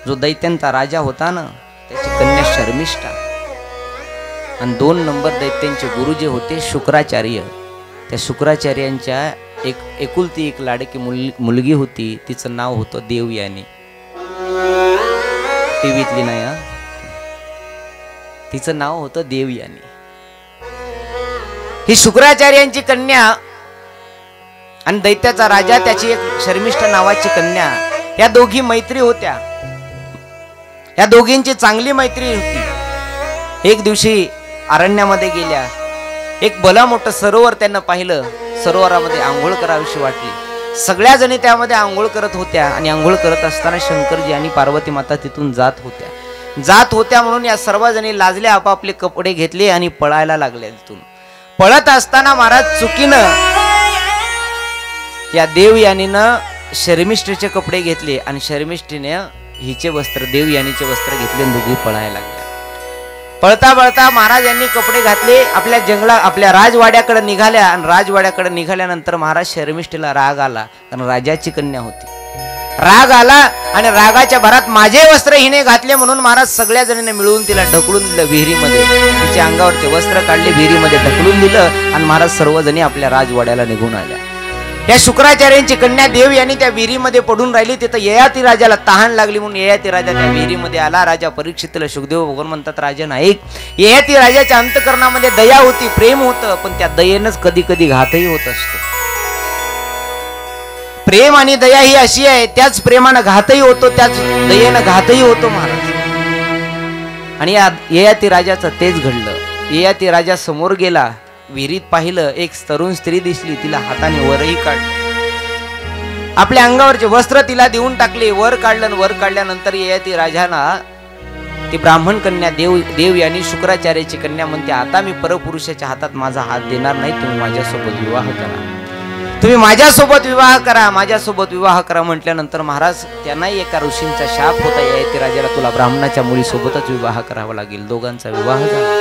जो दैत्यांचा राजा होता ना, त्याची कन्या शर्मिष्ठा, आणि 2 नंबर दैत्यांचे गुरु जे होते शुक्राचार्य, त्या शुक्राचार्यांच्या एकुलती एक लाडकी मुलगी होती, तिचं नाव होतं देवयानी। टीव्हीतली नाही हा, तिचं नाव होतं देवयानी। ही शुक्राचार्यांची कन्या आणि दैत्याचा राजा त्याची एक शर्मिष्ठा नावाची कन्या, या दोघी मैत्री होत्या। या दोघींची चांगली मैत्री होती। एक दिवशी अरण्यामध्ये गेल्या, एक भला मोठं सरोवर त्यांना पाहिलं। सरोवरामध्ये आंघोळ करावीशी वाटली। सगळ्या जणी त्यामध्ये आंघोळ करत होत्या, आणि आंघोळ करत असताना शंकरजी आणि पार्वती माता तिथून जात होत्या म्हणून या सर्व जणी लाजल्या, आपापले कपडे घेतले आणि पळायला लागल्या। तिथून पळत असताना महाराज चुकीनं या देवयानीनं शर्मिष्ठेचे कपडे घेतले, आणि शर्मिष्ठीने हिचे वस्त्र, देवयानीचे वस्त्र घेतले, दोघी पळायला लागल्या। पळता पळता महाराज यांनी कपडे घातले, आपल्या राजवाड्याकडे निघाल्या, आणि राजवाड्याकडे निघाल्यानंतर महाराज शर्मिष्ठीला राग आला, कारण राजाची कन्या होती। राग आला, आणि रागाच्या भरात माझे वस्त्र हिने घातले म्हणून महाराज सगळ्या जणींनी मिळून तिला ढकलून दिलं विहिरीमध्ये। तिच्या अंगावरचे वस्त्र काढले, विहिरीमध्ये ढकलून दिलं, आणि महाराज सर्वजणी आपल्या राजवाड्याला निघून आल्या। या शुक्राचार्यांची कन्या देव यांनी त्या विहिरीमध्ये पडून राहिली. तिथं ययाती राजाला तहान लागली म्हणून ययाती राजा त्या विहिरीमध्ये आला. राजा परीक्षितला सुखदेव भगवान म्हणतात, राजन ऐक, ययाती राजाच्या अंतकरणामध्ये दया होती, प्रेम होतं, पण त्या दयेनंच कधी कधी घातही होत असतो. प्रेम आणि दया ही अशी आहे, त्याच प्रेमानं घातही होतो, त्याच दयेनं घातही होतो महाराज. आणि या ययाती राजाचं तेच घडलं. ययाती राजा समोर गेला, विहिरीत पाहिलं, एक तरुण स्त्री दिसली, तिला हाताने वरही काढलं, आपल्या अंगावरचे वस्त्र तिला देऊन टाकले, वर काढलं. वर काढल्यानंतर ययाती राजाला ती ब्राह्मण कन्या देव यांनी शुक्राचार्याची कन्या म्हणते, आता मी परपुरुषाच्या हातात माझा हात देणार नाही, तुम्ही माझ्यासोबत विवाह करा, तुम्ही माझ्यासोबत विवाह करा, माझ्यासोबत विवाह करा. म्हटल्यानंतर महाराज त्यांनाही एका ऋषींचा शाप होता, ययाती राजाला तुला ब्राह्मणाच्या मुलीसोबतच विवाह करावा लागेल. दोघांचा विवाह झाला.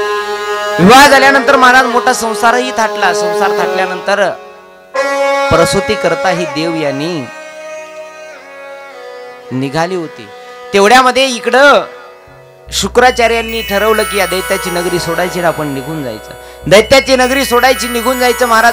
विवाह झाल्यानंतर महाराज मोठा संसारही थाटला. संसार थाटल्यानंतर प्रसूती करता ही देव यांनी निघाली होती. तेवढ्यामध्ये इकडं शुक्राचार्यांनी ठरवलं की या दैत्याची नगरी सोडायची, आपण निघून जायचं. दैत्याची नगरी सोडायची, निघून जायचं. महाराज